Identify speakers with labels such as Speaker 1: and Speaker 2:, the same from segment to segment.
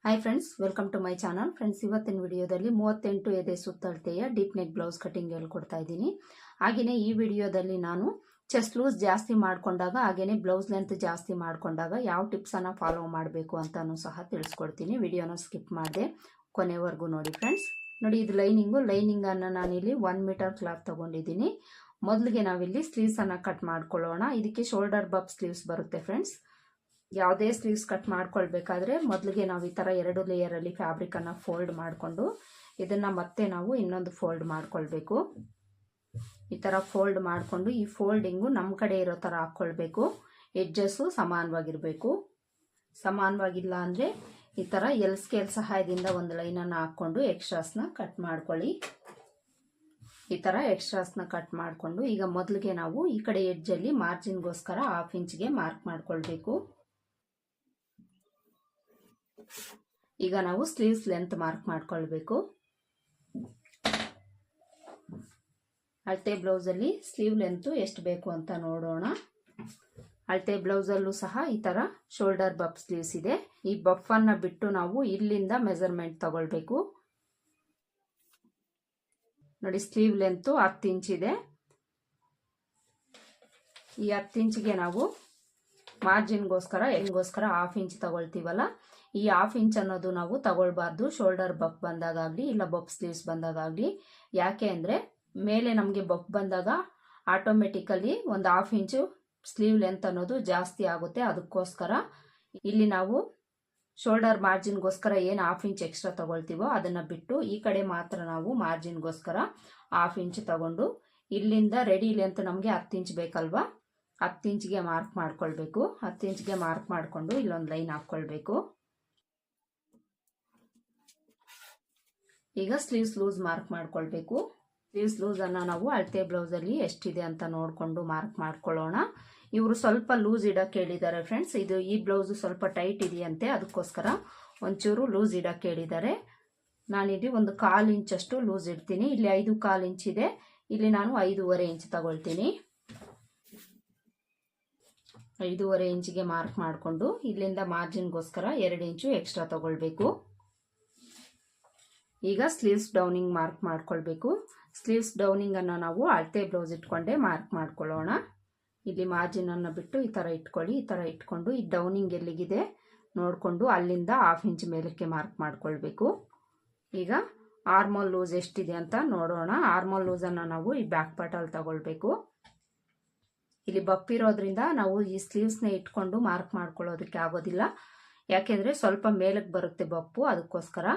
Speaker 1: Hi friends, welcome to my channel. Friends, ಇವತ್ತಿನ ವಿಡಿಯೋದಲ್ಲಿ 38 ಎದೆ ಸುತ್ತಳತೆಯ ಡೀಪ್ ನೆಕ್ ಬ್ಲೌಸ್ ಕಟಿಂಗ್ ಹೇಳ್ಕೊಡ್ತಾ ಇದ್ದೀನಿ. ಹಾಗೆಯೇ ಈ ವಿಡಿಯೋದಲ್ಲಿ ನಾನು ಚೆಸ್ಟ್ ಲೂಸ್ ಜಾಸ್ತಿ ಮಾಡಿಕೊಂಡಾಗ ಹಾಗೆಯೇ ಬ್ಲೌಸ್ ಲೆಂತ್ ಜಾಸ್ತಿ ಮಾಡಿಕೊಂಡಾಗ ಯಾವ ಟಿಪ್ಸನ್ನು ಫಾಲೋ ಮಾಡಬೇಕು ಅಂತಲೂ ಸಹ ತಿಳಿಸ್ಕೊಡ್ತೀನಿ. ವಿಡಿಯೋನ ಸ್ಕಿಪ್ ಮಾಡಿದೆ ಕೊನೆವರೆಗೂ ನೋಡಿ ಫ್ರೆಂಡ್ಸ್. ನೋಡಿ, ಇದು ಲೈನಿಂಗನ್ನು ನಾನಿಲ್ಲಿ 1 ಮೀಟರ್ ಕ್ಲಾತ್ ತೊಗೊಂಡಿದ್ದೀನಿ. ಮೊದಲಿಗೆ ನಾವಿಲ್ಲಿ ಸ್ಲೀವ್ಸನ್ನು ಕಟ್ ಮಾಡ್ಕೊಳ್ಳೋಣ. ಇದಕ್ಕೆ ಶೋಲ್ಡರ್ ಬಬ್ ಸ್ಲೀವ್ಸ್ ಬರುತ್ತೆ ಫ್ರೆಂಡ್ಸ್. ಯಾವುದೇ ಸ್ಲೀವ್ಸ್ ಕಟ್ ಮಾಡ್ಕೊಳ್ಬೇಕಾದ್ರೆ ಮೊದಲಿಗೆ ನಾವು ಈ ಥರ 2 ಲೇಯರಲ್ಲಿ ಫ್ಯಾಬ್ರಿಕನ್ನು ಫೋಲ್ಡ್ ಮಾಡಿಕೊಂಡು ಇದನ್ನು ಮತ್ತೆ ನಾವು ಇನ್ನೊಂದು ಫೋಲ್ಡ್ ಮಾಡ್ಕೊಳ್ಬೇಕು. ಈ ಥರ ಫೋಲ್ಡ್ ಮಾಡಿಕೊಂಡು ಈ ಫೋಲ್ಡಿಂಗು ನಮ್ಮ ಕಡೆ ಇರೋ ಥರ ಹಾಕ್ಕೊಳ್ಬೇಕು. ಎಡ್ಜಸ್ಸು ಸಮಾನವಾಗಿರಬೇಕು. ಸಮಾನವಾಗಿಲ್ಲ ಅಂದರೆ ಈ ಥರ ಎಲ್ ಸ್ಕೇಲ್ ಸಹಾಯದಿಂದ ಒಂದು ಲೈನನ್ನು ಹಾಕ್ಕೊಂಡು ಎಕ್ಸ್ಟ್ರಾಸ್ನ ಕಟ್ ಮಾಡ್ಕೊಳ್ಳಿ. ಈ ಥರ ಎಕ್ಸ್ಟ್ರಾಸ್ನ ಕಟ್ ಮಾಡಿಕೊಂಡು ಈಗ ಮೊದಲಿಗೆ ನಾವು ಈ ಕಡೆ ಎಡ್ಜಲ್ಲಿ ಮಾರ್ಜಿನ್ಗೋಸ್ಕರ 1/2 ಇಂಚ್ಗೆ ಮಾರ್ಕ್ ಮಾಡ್ಕೊಳ್ಬೇಕು. ಈಗ ನಾವು ಸ್ಲೀವ್ಸ್ ಲೆಂತ್ ಮಾರ್ಕ್ ಮಾಡ್ಕೊಳ್ಬೇಕು. ಅಳತೆ ಬ್ಲೌಸಲ್ಲಿ ಸ್ಲೀವ್ ಲೆಂತ್ ಎಷ್ಟು ಬೇಕು ಅಂತ ನೋಡೋಣ. ಅಳತೆ ಬ್ಲೌಸಲ್ಲೂ ಸಹ ಈ ಥರ ಶೋಲ್ಡರ್ ಬಫ್ ಸ್ಲೀವ್ಸ್ ಇದೆ. ಈ ಬಫನ್ನು ಬಿಟ್ಟು ನಾವು ಇಲ್ಲಿಂದ ಮೆಜರ್ಮೆಂಟ್ ತಗೊಳ್ಬೇಕು. ನೋಡಿ, ಸ್ಲೀವ್ ಲೆಂತ್ 10 ಇಂಚ್ ಇದೆ. ಈ 10 ಇಂಚ್ಗೆ ನಾವು ಮಾರ್ಜಿನ್ಗೋಸ್ಕರ 1/2 ಇಂಚ್ ತಗೊಳ್ತೀವಲ್ಲ, ಈ 1/2 ಇಂಚ್ ಅನ್ನೋದು ನಾವು ತಗೊಳ್ಬಾರ್ದು ಶೋಲ್ಡರ್ ಬಫ್ ಬಂದಾಗಲಿ ಇಲ್ಲ ಬಫ್ ಸ್ಲೀವ್ಸ್ ಬಂದಾಗಲಿ. ಯಾಕೆ ಅಂದರೆ ಮೇಲೆ ನಮಗೆ ಬಫ್ ಬಂದಾಗ ಆಟೋಮೆಟಿಕಲಿ ಒಂದು 1/2 ಇಂಚು ಸ್ಲೀವ್ ಲೆಂತ್ ಅನ್ನೋದು ಜಾಸ್ತಿ ಆಗುತ್ತೆ. ಅದಕ್ಕೋಸ್ಕರ ಇಲ್ಲಿ ನಾವು ಶೋಲ್ಡರ್ ಮಾರ್ಜಿನ್ಗೋಸ್ಕರ ಏನು 1/2 ಇಂಚ್ ಎಕ್ಸ್ಟ್ರಾ ತಗೊಳ್ತೀವೋ ಅದನ್ನು ಬಿಟ್ಟು ಈ ಕಡೆ ಮಾತ್ರ ನಾವು ಮಾರ್ಜಿನ್ಗೋಸ್ಕರ 1/2 ಇಂಚ್ ತಗೊಂಡು ಇಲ್ಲಿಂದ ರೆಡಿ ಲೆಂತ್ ನಮಗೆ 10 ಇಂಚ್ ಬೇಕಲ್ವಾ, 10 ಇಂಚ್ಗೆ ಮಾರ್ಕ್ ಮಾಡ್ಕೊಳ್ಬೇಕು. 10 ಇಂಚ್ಗೆ ಮಾರ್ಕ್ ಮಾಡಿಕೊಂಡು ಇಲ್ಲೊಂದು ಲೈನ್ ಹಾಕ್ಕೊಳ್ಬೇಕು. ಈಗ ಸ್ಲೀವ್ಸ್ ಲೂಸ್ ಮಾರ್ಕ್ ಮಾಡ್ಕೊಳ್ಬೇಕು. ಸ್ಲೀವ್ಸ್ ಲೂಸನ್ನು ನಾವು ಅಳತೆ ಬ್ಲೌಸಲ್ಲಿ ಎಷ್ಟಿದೆ ಅಂತ ನೋಡಿಕೊಂಡು ಮಾರ್ಕ್ ಮಾಡ್ಕೊಳ್ಳೋಣ. ಇವರು ಸ್ವಲ್ಪ ಲೂಸ್ ಇಡಕ್ಕೆ ಹೇಳಿದ್ದಾರೆ ಫ್ರೆಂಡ್ಸ್. ಈ ಬ್ಲೌಸು ಸ್ವಲ್ಪ ಟೈಟ್ ಇದೆಯಂತೆ, ಅದಕ್ಕೋಸ್ಕರ ಒಂಚೂರು ಲೂಸ್ ಇಡಕ್ಕೆ ಹೇಳಿದ್ದಾರೆ. ನಾನಿಲ್ಲಿ 1/4 ಇಂಚಷ್ಟು ಲೂಸ್ ಇಡ್ತೀನಿ. ಇಲ್ಲಿ 5/4 ಇಂಚ್ ಇದೆ, ಇಲ್ಲಿ ನಾನು 5.5 ಇಂಚ್ ತಗೊಳ್ತೀನಿ. 5.5 ಇಂಚಿಗೆ ಮಾರ್ಕ್ ಮಾಡಿಕೊಂಡು ಇಲ್ಲಿಂದ ಮಾರ್ಜಿನ್ಗೋಸ್ಕರ 2 ಇಂಚು ಎಕ್ಸ್ಟ್ರಾ ತಗೊಳ್ಬೇಕು. ಈಗ ಸ್ಲೀವ್ಸ್ ಡೌನಿಂಗ್ ಮಾರ್ಕ್ ಮಾಡ್ಕೊಳ್ಬೇಕು. ಸ್ಲೀವ್ಸ್ ಡೌನಿಂಗನ್ನು ನಾವು ಅಳತೆ ಬ್ಲೌಸ್ ಇಟ್ಕೊಂಡೆ ಮಾರ್ಕ್ ಮಾಡ್ಕೊಳ್ಳೋಣ. ಇಲ್ಲಿ ಮಾರ್ಜಿನನ್ನು ಬಿಟ್ಟು ಈ ಥರ ಇಟ್ಕೊಳ್ಳಿ. ಈ ಥರ ಇಟ್ಕೊಂಡು ಈ ಡೌನಿಂಗ್ ಎಲ್ಲಿಗಿದೆ ನೋಡಿಕೊಂಡು ಅಲ್ಲಿಂದ 1/2 ಇಂಚ್ ಮೇಲಕ್ಕೆ ಮಾರ್ಕ್ ಮಾಡ್ಕೊಳ್ಬೇಕು. ಈಗ ಆರ್ಮೋಲ್ ಲೂಸ್ ಎಷ್ಟಿದೆ ಅಂತ ನೋಡೋಣ. ಆರ್ಮೋಲ್ ಲೂಸನ್ನು ನಾವು ಈ ಬ್ಯಾಕ್ ಪಾರ್ಟಲ್ಲಿ ತಗೊಳ್ಬೇಕು. ಇಲ್ಲಿ ಬಫ್ ಇರೋದ್ರಿಂದ ನಾವು ಈ ಸ್ಲೀವ್ಸ್ನ ಇಟ್ಕೊಂಡು ಮಾರ್ಕ್ ಮಾಡ್ಕೊಳ್ಳೋದಕ್ಕೆ ಆಗೋದಿಲ್ಲ. ಯಾಕೆಂದರೆ ಸ್ವಲ್ಪ ಮೇಲಕ್ಕೆ ಬರುತ್ತೆ ಬಪ್ಪು, ಅದಕ್ಕೋಸ್ಕರ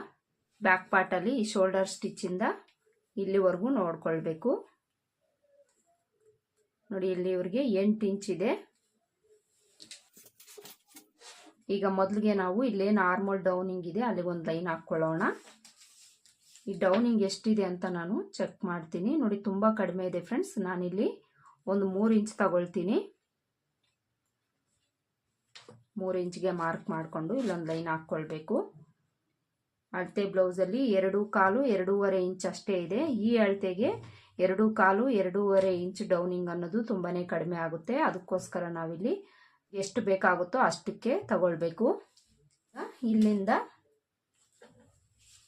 Speaker 1: ಬ್ಯಾಕ್ ಪಾರ್ಟಲ್ಲಿ ಈ ಶೋಲ್ಡರ್ ಸ್ಟಿಚ್ಚಿಂದ ಇಲ್ಲಿವರೆಗೂ ನೋಡ್ಕೊಳ್ಬೇಕು. ನೋಡಿ, ಇಲ್ಲಿವರೆಗೆ 8 ಇಂಚ್ ಇದೆ. ಈಗ ಮೊದಲಿಗೆ ನಾವು ಇಲ್ಲೇನು ಆರ್ಮೋಲ್ ಡೌನಿಂಗ್ ಇದೆ ಅಲ್ಲಿಗೆ ಒಂದು ಲೈನ್ ಹಾಕ್ಕೊಳ್ಳೋಣ. ಈ ಡೌನಿಂಗ್ ಎಷ್ಟಿದೆ ಅಂತ ನಾನು ಚೆಕ್ ಮಾಡ್ತೀನಿ. ನೋಡಿ, ತುಂಬ ಕಡಿಮೆ ಇದೆ ಫ್ರೆಂಡ್ಸ್. ನಾನಿಲ್ಲಿ 3 ಇಂಚ್ ತಗೊಳ್ತೀನಿ. 3 ಇಂಚ್ಗೆ ಮಾರ್ಕ್ ಮಾಡಿಕೊಂಡು ಇಲ್ಲೊಂದು ಲೈನ್ ಹಾಕ್ಕೊಳ್ಬೇಕು. ಅಳತೆ ಬ್ಲೌಸಲ್ಲಿ 2.25 2.5 ಇಂಚ್ ಅಷ್ಟೇ ಇದೆ. ಈ ಅಳತೆಗೆ 2.25 2.5 ಇಂಚ್ ಡೌನಿಂಗ್ ಅನ್ನೋದು ತುಂಬಾ ಕಡಿಮೆ ಆಗುತ್ತೆ. ಅದಕ್ಕೋಸ್ಕರ ನಾವಿಲ್ಲಿ ಎಷ್ಟು ಬೇಕಾಗುತ್ತೋ ಅಷ್ಟಕ್ಕೆ ತಗೊಳ್ಬೇಕು. ಇಲ್ಲಿಂದ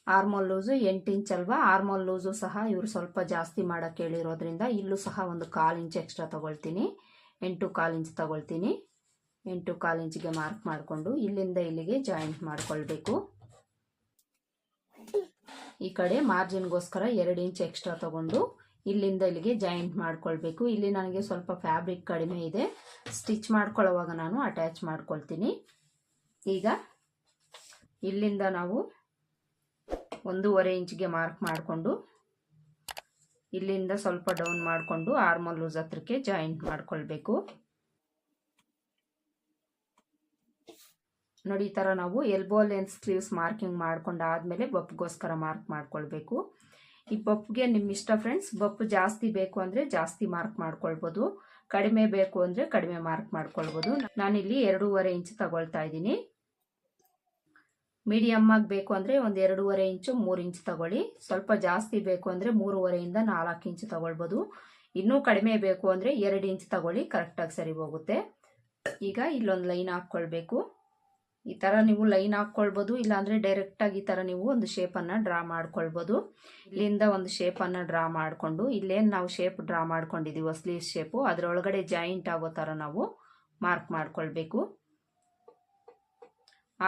Speaker 1: ಆರ್ಮೋಲ್ ಲೂಸು 8 ಇಂಚ್ ಅಲ್ವಾ, ಆರ್ಮೋಲ್ ಲೂಸು ಸಹ ಇವರು ಸ್ವಲ್ಪ ಜಾಸ್ತಿ ಮಾಡೋಕ್ಕೆ ಹೇಳಿರೋದ್ರಿಂದ ಇಲ್ಲೂ ಸಹ 1/4 ಇಂಚ್ ಎಕ್ಸ್ಟ್ರಾ ತಗೊಳ್ತೀನಿ. 8.25 ಇಂಚ್ ತಗೊಳ್ತೀನಿ. 8.25 ಇಂಚ್ಗೆ ಮಾರ್ಕ್ ಮಾಡಿಕೊಂಡು ಇಲ್ಲಿಂದ ಇಲ್ಲಿಗೆ ಜಾಯಿಂಟ್ ಮಾಡ್ಕೊಳ್ಬೇಕು. ಈ ಕಡೆ ಮಾರ್ಜಿನ್ಗೋಸ್ಕರ 2 ಇಂಚ್ ಎಕ್ಸ್ಟ್ರಾ ತಗೊಂಡು ಇಲ್ಲಿಂದ ಇಲ್ಲಿಗೆ ಜಾಯಿಂಟ್ ಮಾಡ್ಕೊಳ್ಬೇಕು. ಇಲ್ಲಿ ನನಗೆ ಸ್ವಲ್ಪ ಫ್ಯಾಬ್ರಿಕ್ ಕಡಿಮೆ ಇದೆ, ಸ್ಟಿಚ್ ಮಾಡ್ಕೊಳ್ಳೋವಾಗ ನಾನು ಅಟ್ಯಾಚ್ ಮಾಡ್ಕೊಳ್ತೀನಿ. ಈಗ ಇಲ್ಲಿಂದ ನಾವು 1.5 ಇಂಚ್ಗೆ ಮಾರ್ಕ್ ಮಾಡಿಕೊಂಡು ಇಲ್ಲಿಂದ ಸ್ವಲ್ಪ ಡೌನ್ ಮಾಡಿಕೊಂಡು ಆರ್ಮೋಲ್ ಲೂಸ್ ಹತ್ರಕ್ಕೆ ಜಾಯಿಂಟ್ ಮಾಡ್ಕೊಳ್ಬೇಕು. ನೋಡಿ, ಈ ಥರ ನಾವು ಎಲ್ಬೋ ಲೆಂತ್ ಸ್ಲೀವ್ಸ್ ಮಾರ್ಕಿಂಗ್ ಮಾಡ್ಕೊಂಡಾದ್ಮೇಲೆ ಬಫ್ಗೋಸ್ಕರ ಮಾರ್ಕ್ ಮಾಡ್ಕೊಳ್ಬೇಕು. ಈ ಬಫ್ಗೆ ನಿಮ್ಮ ಇಷ್ಟ ಫ್ರೆಂಡ್ಸ್. ಬಫ್ ಜಾಸ್ತಿ ಬೇಕು ಅಂದರೆ ಜಾಸ್ತಿ ಮಾರ್ಕ್ ಮಾಡ್ಕೊಳ್ಬೋದು, ಕಡಿಮೆ ಬೇಕು ಅಂದರೆ ಕಡಿಮೆ ಮಾರ್ಕ್ ಮಾಡ್ಕೊಳ್ಬೋದು. ನಾನಿಲ್ಲಿ 2.5 ಇಂಚ್ ತಗೊಳ್ತಾ ಇದ್ದೀನಿ. ಮೀಡಿಯಮ್ ಆಗಿ ಬೇಕು ಅಂದರೆ 2.5 ಇಂಚು 3 ಇಂಚ್ ತಗೊಳ್ಳಿ. ಸ್ವಲ್ಪ ಜಾಸ್ತಿ ಬೇಕು ಅಂದರೆ 3.5 ಇಂದ 4 ಇಂಚ್ ತಗೊಳ್ಬೋದು. ಇನ್ನೂ ಕಡಿಮೆ ಬೇಕು ಅಂದರೆ 2 ಇಂಚ್ ತಗೊಳ್ಳಿ, ಕರೆಕ್ಟಾಗಿ ಸರಿ ಹೋಗುತ್ತೆ. ಈಗ ಇಲ್ಲೊಂದು ಲೈನ್ ಹಾಕ್ಕೊಳ್ಬೇಕು. ಈ ಥರ ನೀವು ಲೈನ್ ಹಾಕ್ಕೊಳ್ಬೋದು, ಇಲ್ಲಾಂದರೆ ಡೈರೆಕ್ಟಾಗಿ ಈ ಥರ ನೀವು ಒಂದು ಶೇಪನ್ನು ಡ್ರಾ ಮಾಡ್ಕೊಳ್ಬೋದು. ಇಲ್ಲಿಂದ ಒಂದು ಶೇಪನ್ನು ಡ್ರಾ ಮಾಡಿಕೊಂಡು ಇಲ್ಲೇನು ನಾವು ಶೇಪ್ ಡ್ರಾ ಮಾಡ್ಕೊಂಡಿದ್ದೀವೋ ಸ್ಲೀವ್ ಶೇಪು ಅದರೊಳಗಡೆ ಜಾಯಿಂಟ್ ಆಗೋ ಥರ ನಾವು ಮಾರ್ಕ್ ಮಾಡ್ಕೊಳ್ಬೇಕು.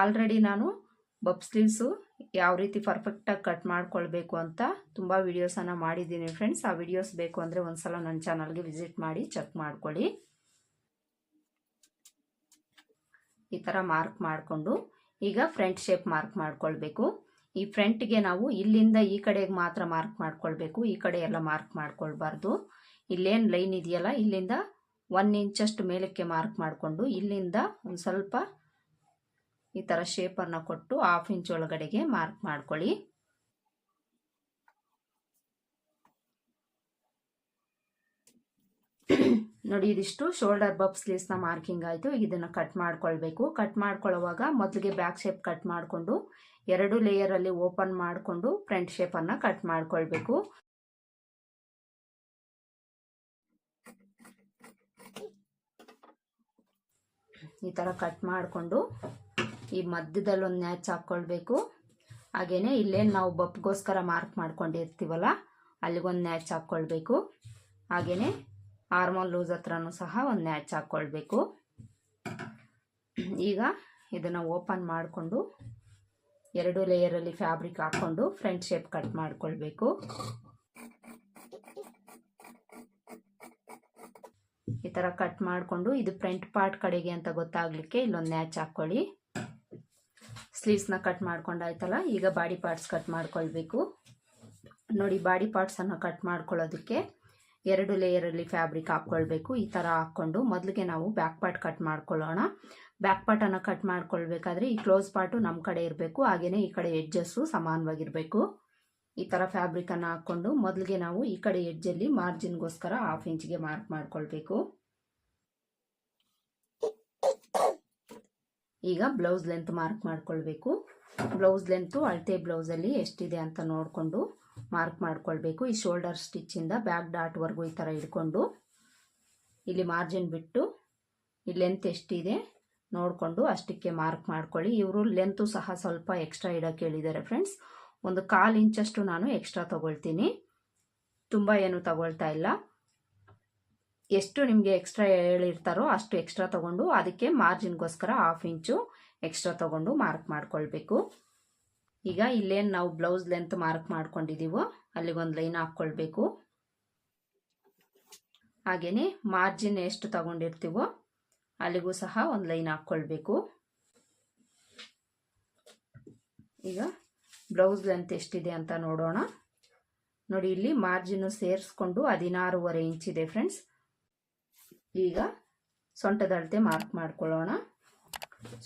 Speaker 1: ಆಲ್ರೆಡಿ ನಾನು ಬಬ್ ಸ್ಲೀವ್ಸು ಯಾವ ರೀತಿ ಪರ್ಫೆಕ್ಟಾಗಿ ಕಟ್ ಮಾಡ್ಕೊಳ್ಬೇಕು ಅಂತ ತುಂಬ ವಿಡಿಯೋಸನ್ನು ಮಾಡಿದ್ದೀನಿ ಫ್ರೆಂಡ್ಸ್. ಆ ವಿಡಿಯೋಸ್ ಬೇಕು ಅಂದರೆ ಒಂದ್ಸಲ ನನ್ನ ಚಾನಲ್ಗೆ ವಿಸಿಟ್ ಮಾಡಿ ಚೆಕ್ ಮಾಡ್ಕೊಳ್ಳಿ. ಈ ಥರ ಮಾರ್ಕ್ ಮಾಡಿಕೊಂಡು ಈಗ ಫ್ರಂಟ್ ಶೇಪ್ ಮಾರ್ಕ್ ಮಾಡ್ಕೊಳ್ಬೇಕು. ಈ ಫ್ರಂಟ್ಗೆ ನಾವು ಇಲ್ಲಿಂದ ಈ ಕಡೆಗೆ ಮಾತ್ರ ಮಾರ್ಕ್ ಮಾಡ್ಕೊಳ್ಬೇಕು, ಈ ಕಡೆ ಎಲ್ಲ ಮಾರ್ಕ್ ಮಾಡ್ಕೊಳ್ಬಾರ್ದು. ಇಲ್ಲೇನು ಲೈನ್ ಇದೆಯಲ್ಲ ಇಲ್ಲಿಂದ 1 ಇಂಚಷ್ಟು ಮೇಲಕ್ಕೆ ಮಾರ್ಕ್ ಮಾಡಿಕೊಂಡು ಇಲ್ಲಿಂದ ಒಂದು ಸ್ವಲ್ಪ ಈ ಥರ ಶೇಪನ್ನು ಕೊಟ್ಟು 1/2 ಇಂಚ್ ಒಳಗಡೆಗೆ ಮಾರ್ಕ್ ಮಾಡ್ಕೊಳ್ಳಿ. ನೋಡಿ, ಇದಿಷ್ಟು ಶೋಲ್ಡರ್ ಬಬ್ ಸ್ಲೀವ್ಸ್ನ ಮಾರ್ಕಿಂಗ್ ಆಯಿತು. ಇದನ್ನು ಕಟ್ ಮಾಡ್ಕೊಳ್ಬೇಕು. ಕಟ್ ಮಾಡ್ಕೊಳ್ಳುವಾಗ ಮೊದಲಿಗೆ ಬ್ಯಾಕ್ ಶೇಪ್ ಕಟ್ ಮಾಡಿಕೊಂಡು 2 ಲೇಯರಲ್ಲಿ ಓಪನ್ ಮಾಡಿಕೊಂಡು ಫ್ರಂಟ್ ಶೇಪನ್ನು ಕಟ್ ಮಾಡ್ಕೊಳ್ಬೇಕು. ಈ ಥರ ಕಟ್ ಮಾಡಿಕೊಂಡು ಈ ಮಧ್ಯದಲ್ಲಿ ಒಂದು ನ್ಯಾಚ್ ಹಾಕ್ಕೊಳ್ಬೇಕು. ಹಾಗೆಯೇ ಇಲ್ಲೇನು ನಾವು ಬಬ್ಗೋಸ್ಕರ ಮಾರ್ಕ್ ಮಾಡ್ಕೊಂಡಿರ್ತೀವಲ್ಲ ಅಲ್ಲಿಗೊಂದು ನ್ಯಾಚ್ ಹಾಕ್ಕೊಳ್ಬೇಕು. ಹಾಗೆಯೇ ಆರ್ಮೋಲ್ ಲೂಸ್ ಹತ್ರನೂ ಸಹ ಒಂದು ನ್ಯಾಚ್ ಹಾಕ್ಕೊಳ್ಬೇಕು. ಈಗ ಇದನ್ನು ಓಪನ್ ಮಾಡಿಕೊಂಡು 2 ಲೇಯರಲ್ಲಿ ಫ್ಯಾಬ್ರಿಕ್ ಹಾಕ್ಕೊಂಡು ಫ್ರಂಟ್ ಶೇಪ್ ಕಟ್ ಮಾಡ್ಕೊಳ್ಬೇಕು. ಈ ಥರ ಕಟ್ ಮಾಡಿಕೊಂಡು ಇದು ಫ್ರಂಟ್ ಪಾರ್ಟ್ ಕಡೆಗೆ ಅಂತ ಗೊತ್ತಾಗಲಿಕ್ಕೆ ಇಲ್ಲೊಂದು ನ್ಯಾಚ್ ಹಾಕ್ಕೊಳ್ಳಿ. ಸ್ಲೀವ್ಸ್ನ ಕಟ್ ಮಾಡ್ಕೊಂಡಾಯ್ತಲ್ಲ, ಈಗ ಬಾಡಿ ಪಾರ್ಟ್ಸ್ ಕಟ್ ಮಾಡ್ಕೊಳ್ಬೇಕು. ನೋಡಿ, ಬಾಡಿ ಪಾರ್ಟ್ಸನ್ನು ಕಟ್ ಮಾಡ್ಕೊಳ್ಳೋದಕ್ಕೆ 2 ಲೇಯರಲ್ಲಿ ಫ್ಯಾಬ್ರಿಕ್ ಹಾಕ್ಕೊಳ್ಬೇಕು. ಈ ಥರ ಹಾಕ್ಕೊಂಡು ಮೊದಲಿಗೆ ನಾವು ಬ್ಯಾಕ್ ಪಾರ್ಟ್ ಕಟ್ ಮಾಡ್ಕೊಳ್ಳೋಣ. ಬ್ಯಾಕ್ ಪಾರ್ಟನ್ನು ಕಟ್ ಮಾಡ್ಕೊಳ್ಬೇಕಾದ್ರೆ ಈ ಕ್ಲೋಸ್ ಪಾರ್ಟು ನಮ್ಮ ಕಡೆ ಇರಬೇಕು, ಹಾಗೆಯೇ ಈ ಕಡೆ ಎಡ್ಜಸ್ಸು ಸಮಾನವಾಗಿರಬೇಕು. ಈ ಥರ ಫ್ಯಾಬ್ರಿಕನ್ನು ಹಾಕ್ಕೊಂಡು ಮೊದಲಿಗೆ ನಾವು ಈ ಕಡೆ ಎಡ್ಜಲ್ಲಿ ಮಾರ್ಜಿನ್ಗೋಸ್ಕರ 1/2 ಇಂಚ್ಗೆ ಮಾರ್ಕ್ ಮಾಡ್ಕೊಳ್ಬೇಕು. ಈಗ ಬ್ಲೌಸ್ ಲೆಂತ್ ಮಾರ್ಕ್ ಮಾಡ್ಕೊಳ್ಬೇಕು. ಬ್ಲೌಸ್ ಲೆಂತು ಅಳತೆ ಬ್ಲೌಸಲ್ಲಿ ಎಷ್ಟಿದೆ ಅಂತ ನೋಡಿಕೊಂಡು ಮಾರ್ಕ್ ಮಾಡ್ಕೊಳ್ಬೇಕು. ಈ ಶೋಲ್ಡರ್ ಸ್ಟಿಚ್ಚಿಂದ ಬ್ಯಾಕ್ ಡಾಟ್ವರೆಗೂ ಈ ಥರ ಹಿಡ್ಕೊಂಡು ಇಲ್ಲಿ ಮಾರ್ಜಿನ್ ಬಿಟ್ಟು ಈ ಲೆಂತ್ ಎಷ್ಟಿದೆ ನೋಡಿಕೊಂಡು ಅಷ್ಟಕ್ಕೆ ಮಾರ್ಕ್ ಮಾಡ್ಕೊಳ್ಳಿ. ಇವರು ಲೆಂತು ಸಹ ಸ್ವಲ್ಪ ಎಕ್ಸ್ಟ್ರಾ ಇಡೋಕ್ಕೆ ಹೇಳಿದ್ದಾರೆ ಫ್ರೆಂಡ್ಸ್. ಒಂದು 1/4 ಇಂಚಷ್ಟು ನಾನು ಎಕ್ಸ್ಟ್ರಾ ತೊಗೊಳ್ತೀನಿ, ತುಂಬ ಏನು ತಗೊಳ್ತಾ ಇಲ್ಲ. ಎಷ್ಟು ನಿಮಗೆ ಎಕ್ಸ್ಟ್ರಾ ಹೇಳಿರ್ತಾರೋ ಅಷ್ಟು ಎಕ್ಸ್ಟ್ರಾ ತೊಗೊಂಡು ಅದಕ್ಕೆ ಮಾರ್ಜಿನ್ಗೋಸ್ಕರ 1/2 ಇಂಚು ಎಕ್ಸ್ಟ್ರಾ ತೊಗೊಂಡು ಮಾರ್ಕ್ ಮಾಡ್ಕೊಳ್ಬೇಕು. ಈಗ ಇಲ್ಲೇನು ನಾವು ಬ್ಲೌಸ್ ಲೆಂತ್ ಮಾರ್ಕ್ ಮಾಡ್ಕೊಂಡಿದ್ದೀವೋ ಅಲ್ಲಿಗೊಂದು ಲೈನ್ ಹಾಕ್ಕೊಳ್ಬೇಕು. ಹಾಗೆಯೇ ಮಾರ್ಜಿನ್ ಎಷ್ಟು ತಗೊಂಡಿರ್ತೀವೋ ಅಲ್ಲಿಗೂ ಸಹ ಒಂದು ಲೈನ್ ಹಾಕ್ಕೊಳ್ಬೇಕು. ಈಗ ಬ್ಲೌಸ್ ಲೆಂತ್ ಎಷ್ಟಿದೆ ಅಂತ ನೋಡೋಣ. ನೋಡಿ, ಇಲ್ಲಿ ಮಾರ್ಜಿನ್ನು ಸೇರಿಸ್ಕೊಂಡು 16.5 ಇಂಚ್ ಇದೆ ಫ್ರೆಂಡ್ಸ್. ಈಗ ಸೊಂಟದ ಅಳತೆ ಮಾರ್ಕ್ ಮಾಡ್ಕೊಳ್ಳೋಣ.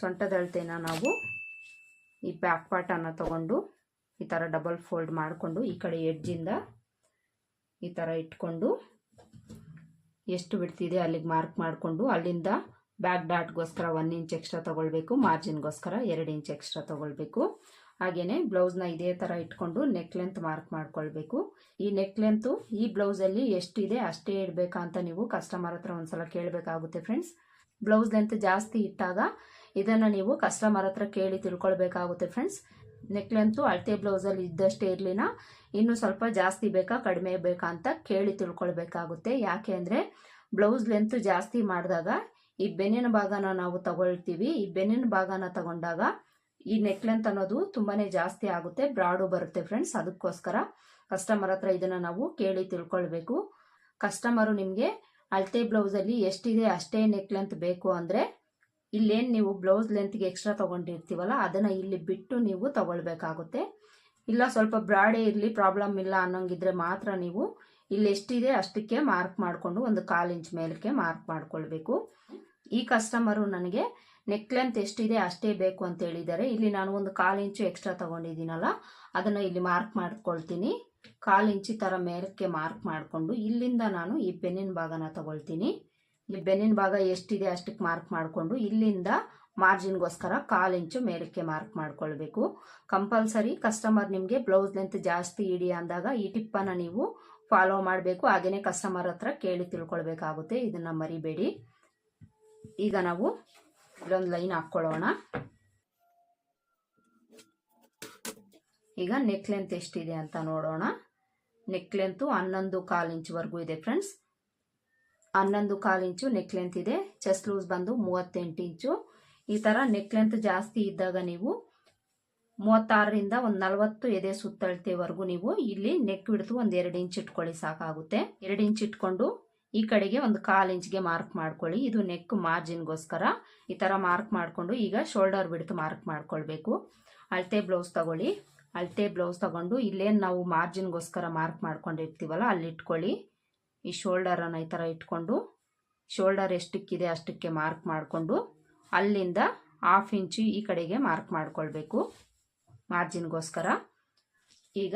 Speaker 1: ಸೊಂಟದ ಅಳತೆನ ನಾವು ಈ ಬ್ಯಾಕ್ ಪಾರ್ಟನ್ನು ತಗೊಂಡು ಈ ಥರ ಡಬಲ್ ಫೋಲ್ಡ್ ಮಾಡಿಕೊಂಡು ಈ ಕಡೆ ಎಡ್ಜಿಂದ ಈ ಥರ ಇಟ್ಕೊಂಡು ಎಷ್ಟು ಬಿಡ್ತಿದೆ ಅಲ್ಲಿಗೆ ಮಾರ್ಕ್ ಮಾಡಿಕೊಂಡು ಅಲ್ಲಿಂದ ಬ್ಯಾಕ್ ಡಾಟ್ಗೋಸ್ಕರ 1 ಇಂಚ್ ಎಕ್ಸ್ಟ್ರಾ ತೊಗೊಳ್ಬೇಕು, ಮಾರ್ಜಿನ್ಗೋಸ್ಕರ 2 ಇಂಚ್ ಎಕ್ಸ್ಟ್ರಾ ತೊಗೊಳ್ಬೇಕು. ಹಾಗೆಯೇ ಬ್ಲೌಸ್ನ ಇದೇ ಥರ ಇಟ್ಕೊಂಡು ನೆಕ್ ಲೆಂತ್ ಮಾರ್ಕ್ ಮಾಡ್ಕೊಳ್ಬೇಕು. ಈ ನೆಕ್ ಲೆಂತು ಈ ಬ್ಲೌಸಲ್ಲಿ ಎಷ್ಟಿದೆ ಅಷ್ಟೇ ಇಡಬೇಕಾ ಅಂತ ನೀವು ಕಸ್ಟಮರ್ ಹತ್ರ ಒಂದ್ಸಲ ಕೇಳಬೇಕಾಗುತ್ತೆ ಫ್ರೆಂಡ್ಸ್. ಬ್ಲೌಸ್ ಲೆಂತ್ ಜಾಸ್ತಿ ಇಟ್ಟಾಗ ಇದನ್ನು ನೀವು ಕಸ್ಟಮರ್ ಹತ್ರ ಕೇಳಿ ತಿಳ್ಕೊಳ್ಬೇಕಾಗುತ್ತೆ ಫ್ರೆಂಡ್ಸ್. ನೆಕ್ ಲೆಂತು ಅಳತೆ ಬ್ಲೌಸಲ್ಲಿ ಇದ್ದಷ್ಟೇ ಇರಲಿನ ಇನ್ನೂ ಸ್ವಲ್ಪ ಜಾಸ್ತಿ ಬೇಕಾ ಕಡಿಮೆ ಬೇಕಾ ಅಂತ ಕೇಳಿ ತಿಳ್ಕೊಳ್ಬೇಕಾಗುತ್ತೆ. ಯಾಕೆ ಅಂದರೆ ಬ್ಲೌಸ್ ಲೆಂತ್ ಜಾಸ್ತಿ ಮಾಡಿದಾಗ ಈ ಬೆನ್ನಿನ ಭಾಗನ ನಾವು ತಗೊಳ್ತೀವಿ. ಈ ಬೆನ್ನಿನ ಭಾಗನ ತಗೊಂಡಾಗ ಈ ನೆಕ್ ಲೆಂತ್ ಅನ್ನೋದು ತುಂಬಾ ಜಾಸ್ತಿ ಆಗುತ್ತೆ, ಬ್ರಾಡು ಬರುತ್ತೆ ಫ್ರೆಂಡ್ಸ್. ಅದಕ್ಕೋಸ್ಕರ ಕಸ್ಟಮರ್ ಹತ್ರ ಇದನ್ನು ನಾವು ಕೇಳಿ ತಿಳ್ಕೊಳ್ಬೇಕು. ಕಸ್ಟಮರು ನಿಮಗೆ ಅಳತೆ ಬ್ಲೌಸಲ್ಲಿ ಎಷ್ಟಿದೆ ಅಷ್ಟೇ ನೆಕ್ ಲೆಂತ್ ಬೇಕು ಅಂದರೆ ಇಲ್ಲೇನು ನೀವು ಬ್ಲೌಸ್ ಲೆಂತ್ಗೆ ಎಕ್ಸ್ಟ್ರಾ ತೊಗೊಂಡಿರ್ತೀವಲ್ಲ ಅದನ್ನು ಇಲ್ಲಿ ಬಿಟ್ಟು ನೀವು ತಗೊಳ್ಬೇಕಾಗುತ್ತೆ. ಇಲ್ಲ ಸ್ವಲ್ಪ ಬ್ರಾಡೇ ಇರಲಿ ಪ್ರಾಬ್ಲಮ್ ಇಲ್ಲ ಅನ್ನೋಂಗಿದ್ರೆ ಮಾತ್ರ ನೀವು ಇಲ್ಲಿ ಎಷ್ಟಿದೆ ಅಷ್ಟಕ್ಕೆ ಮಾರ್ಕ್ ಮಾಡಿಕೊಂಡು ಒಂದು 1/4 ಇಂಚ್ ಮೇಲಕ್ಕೆ ಮಾರ್ಕ್ ಮಾಡ್ಕೊಳ್ಬೇಕು. ಈ ಕಸ್ಟಮರು ನನಗೆ ನೆಕ್ ಲೆಂತ್ ಎಷ್ಟಿದೆ ಅಷ್ಟೇ ಬೇಕು ಅಂತ ಹೇಳಿದ್ದಾರೆ. ಇಲ್ಲಿ ನಾನು ಒಂದು 1/4 ಇಂಚು ಎಕ್ಸ್ಟ್ರಾ ತೊಗೊಂಡಿದ್ದೀನಲ್ಲ ಅದನ್ನು ಇಲ್ಲಿ ಮಾರ್ಕ್ ಮಾಡ್ಕೊಳ್ತೀನಿ. 1/4 ಇಂಚಿ ಥರ ಮೇಲಕ್ಕೆ ಮಾರ್ಕ್ ಮಾಡಿಕೊಂಡು ಇಲ್ಲಿಂದ ನಾನು ಈ ಬೆನ್ನಿನ ಭಾಗನ ತಗೊಳ್ತೀನಿ. ಈ ಬೆನ್ನಿನ ಭಾಗ ಎಷ್ಟಿದೆ ಅಷ್ಟಕ್ಕೆ ಮಾರ್ಕ್ ಮಾಡಿಕೊಂಡು ಇಲ್ಲಿಂದ ಮಾರ್ಜಿನ್ಗೋಸ್ಕರ 1/4 ಇಂಚು ಮೇಲಕ್ಕೆ ಮಾರ್ಕ್ ಮಾಡ್ಕೊಳ್ಬೇಕು. ಕಂಪಲ್ಸರಿ ಕಸ್ಟಮರ್ ನಿಮಗೆ ಬ್ಲೌಸ್ ಲೆಂತ್ ಜಾಸ್ತಿ ಇಡಿ ಅಂದಾಗ ಈ ಟಿಪ್ಪನ್ನು ನೀವು ಫಾಲೋ ಮಾಡಬೇಕು. ಹಾಗೆಯೇ ಕಸ್ಟಮರ್ ಹತ್ರ ಕೇಳಿ ತಿಳ್ಕೊಳ್ಬೇಕಾಗುತ್ತೆ, ಇದನ್ನು ಮರಿಬೇಡಿ. ಈಗ ನಾವು ಇಲ್ಲೊಂದು ಲೈನ್ ಹಾಕ್ಕೊಳ್ಳೋಣ. ಈಗ ನೆಕ್ ಲೆಂತ್ ಎಷ್ಟಿದೆ ಅಂತ ನೋಡೋಣ. ನೆಕ್ ಲೆಂತು 11.25 ಇಂಚ್ವರೆಗೂ ಇದೆ ಫ್ರೆಂಡ್ಸ್. 11.25 ಇಂಚು ನೆಕ್ ಲೆಂತ್ ಇದೆ. ಚೆಸ್ಟ್ ಲೂಸ್ ಬಂದು 38 ಇಂಚು. ಈ ಥರ ನೆಕ್ ಲೆಂತ್ ಜಾಸ್ತಿ ಇದ್ದಾಗ ನೀವು 36ರಿಂದ ಒಂದು 40 ಎದೆ ಸುತ್ತಳತೆವರೆಗೂ ನೀವು ಇಲ್ಲಿ ನೆಕ್ ಬಿಡ್ತು ಒಂದು 2 ಇಂಚ್ ಇಟ್ಕೊಳ್ಳಿ ಸಾಕಾಗುತ್ತೆ. 2 ಇಂಚ್ ಇಟ್ಕೊಂಡು ಈ ಕಡೆಗೆ ಒಂದು 1/4 ಇಂಚ್ಗೆ ಮಾರ್ಕ್ ಮಾಡ್ಕೊಳ್ಳಿ. ಇದು ನೆಕ್ ಮಾರ್ಜಿನ್ಗೋಸ್ಕರ ಈ ಥರ ಮಾರ್ಕ್ ಮಾಡಿಕೊಂಡು ಈಗ ಶೋಲ್ಡರ್ ಬಿಡ್ತು ಮಾರ್ಕ್ ಮಾಡ್ಕೊಳ್ಬೇಕು. ಅಳತೆ ಬ್ಲೌಸ್ ತಗೊಳ್ಳಿ. ಅಳತೆ ಬ್ಲೌಸ್ ತಗೊಂಡು ಇಲ್ಲೇನು ನಾವು ಮಾರ್ಜಿನ್ಗೋಸ್ಕರ ಮಾರ್ಕ್ ಮಾಡ್ಕೊಂಡಿರ್ತೀವಲ್ಲ ಅಲ್ಲಿ ಇಟ್ಕೊಳ್ಳಿ. ಈ ಶೋಲ್ಡರನ್ನು ಈ ಥರ ಇಟ್ಕೊಂಡು ಶೋಲ್ಡರ್ ಎಷ್ಟಕ್ಕಿದೆ ಅಷ್ಟಕ್ಕೆ ಮಾರ್ಕ್ ಮಾಡಿಕೊಂಡು ಅಲ್ಲಿಂದ 1/2 ಇಂಚು ಈ ಕಡೆಗೆ ಮಾರ್ಕ್ ಮಾಡ್ಕೊಳ್ಬೇಕು ಮಾರ್ಜಿನ್ಗೋಸ್ಕರ. ಈಗ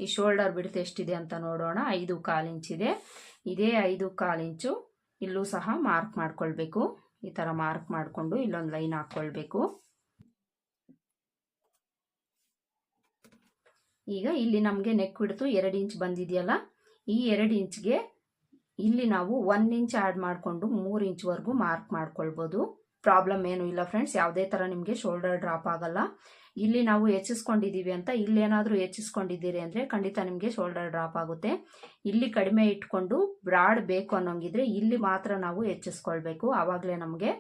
Speaker 1: ಈ ಶೋಲ್ಡರ್ ಬಿಡ್ತು ಎಷ್ಟಿದೆ ಅಂತ ನೋಡೋಣ. 5.25 ಇಂಚಿದೆ. ಇದೇ 5.25 ಇಂಚು ಇಲ್ಲೂ ಸಹ ಮಾರ್ಕ್ ಮಾಡ್ಕೊಳ್ಬೇಕು. ಈ ಥರ ಮಾರ್ಕ್ ಮಾಡಿಕೊಂಡು ಇಲ್ಲೊಂದು ಲೈನ್ ಹಾಕ್ಕೊಳ್ಬೇಕು. ಈಗ ಇಲ್ಲಿ ನಮಗೆ ನೆಕ್ ಬಿಡ್ತು 2 ಇಂಚ್ ಬಂದಿದೆಯಲ್ಲ, ಈ 2 ಇಂಚ್ಗೆ ಇಲ್ಲಿ ನಾವು 1 ಇಂಚ್ ಆ್ಯಡ್ ಮಾಡಿಕೊಂಡು 3 ಇಂಚ್ವರೆಗೂ ಮಾರ್ಕ್ ಮಾಡ್ಕೊಳ್ಬೋದು. ಪ್ರಾಬ್ಲಮ್ ಏನು ಇಲ್ಲ ಫ್ರೆಂಡ್ಸ್, ಯಾವುದೇ ಥರ ನಿಮಗೆ ಶೋಲ್ಡರ್ ಡ್ರಾಪ್ ಆಗಲ್ಲ. ಇಲ್ಲಿ ನಾವು ಹೆಚ್ಚಿಸ್ಕೊಂಡಿದ್ದೀವಿ ಅಂತ ಇಲ್ಲೇನಾದರೂ ಹೆಚ್ಚಿಸ್ಕೊಂಡಿದ್ದೀರಿ ಅಂದರೆ ಖಂಡಿತ ನಿಮಗೆ ಶೋಲ್ಡರ್ ಡ್ರಾಪ್ ಆಗುತ್ತೆ. ಇಲ್ಲಿ ಕಡಿಮೆ ಇಟ್ಕೊಂಡು ಬ್ರಾಡ್ ಬೇಕು ಅನ್ನೋಂಗಿದ್ರೆ ಇಲ್ಲಿ ಮಾತ್ರ ನಾವು ಹೆಚ್ಚಿಸ್ಕೊಳ್ಬೇಕು. ಆವಾಗಲೇ ನಮಗೆ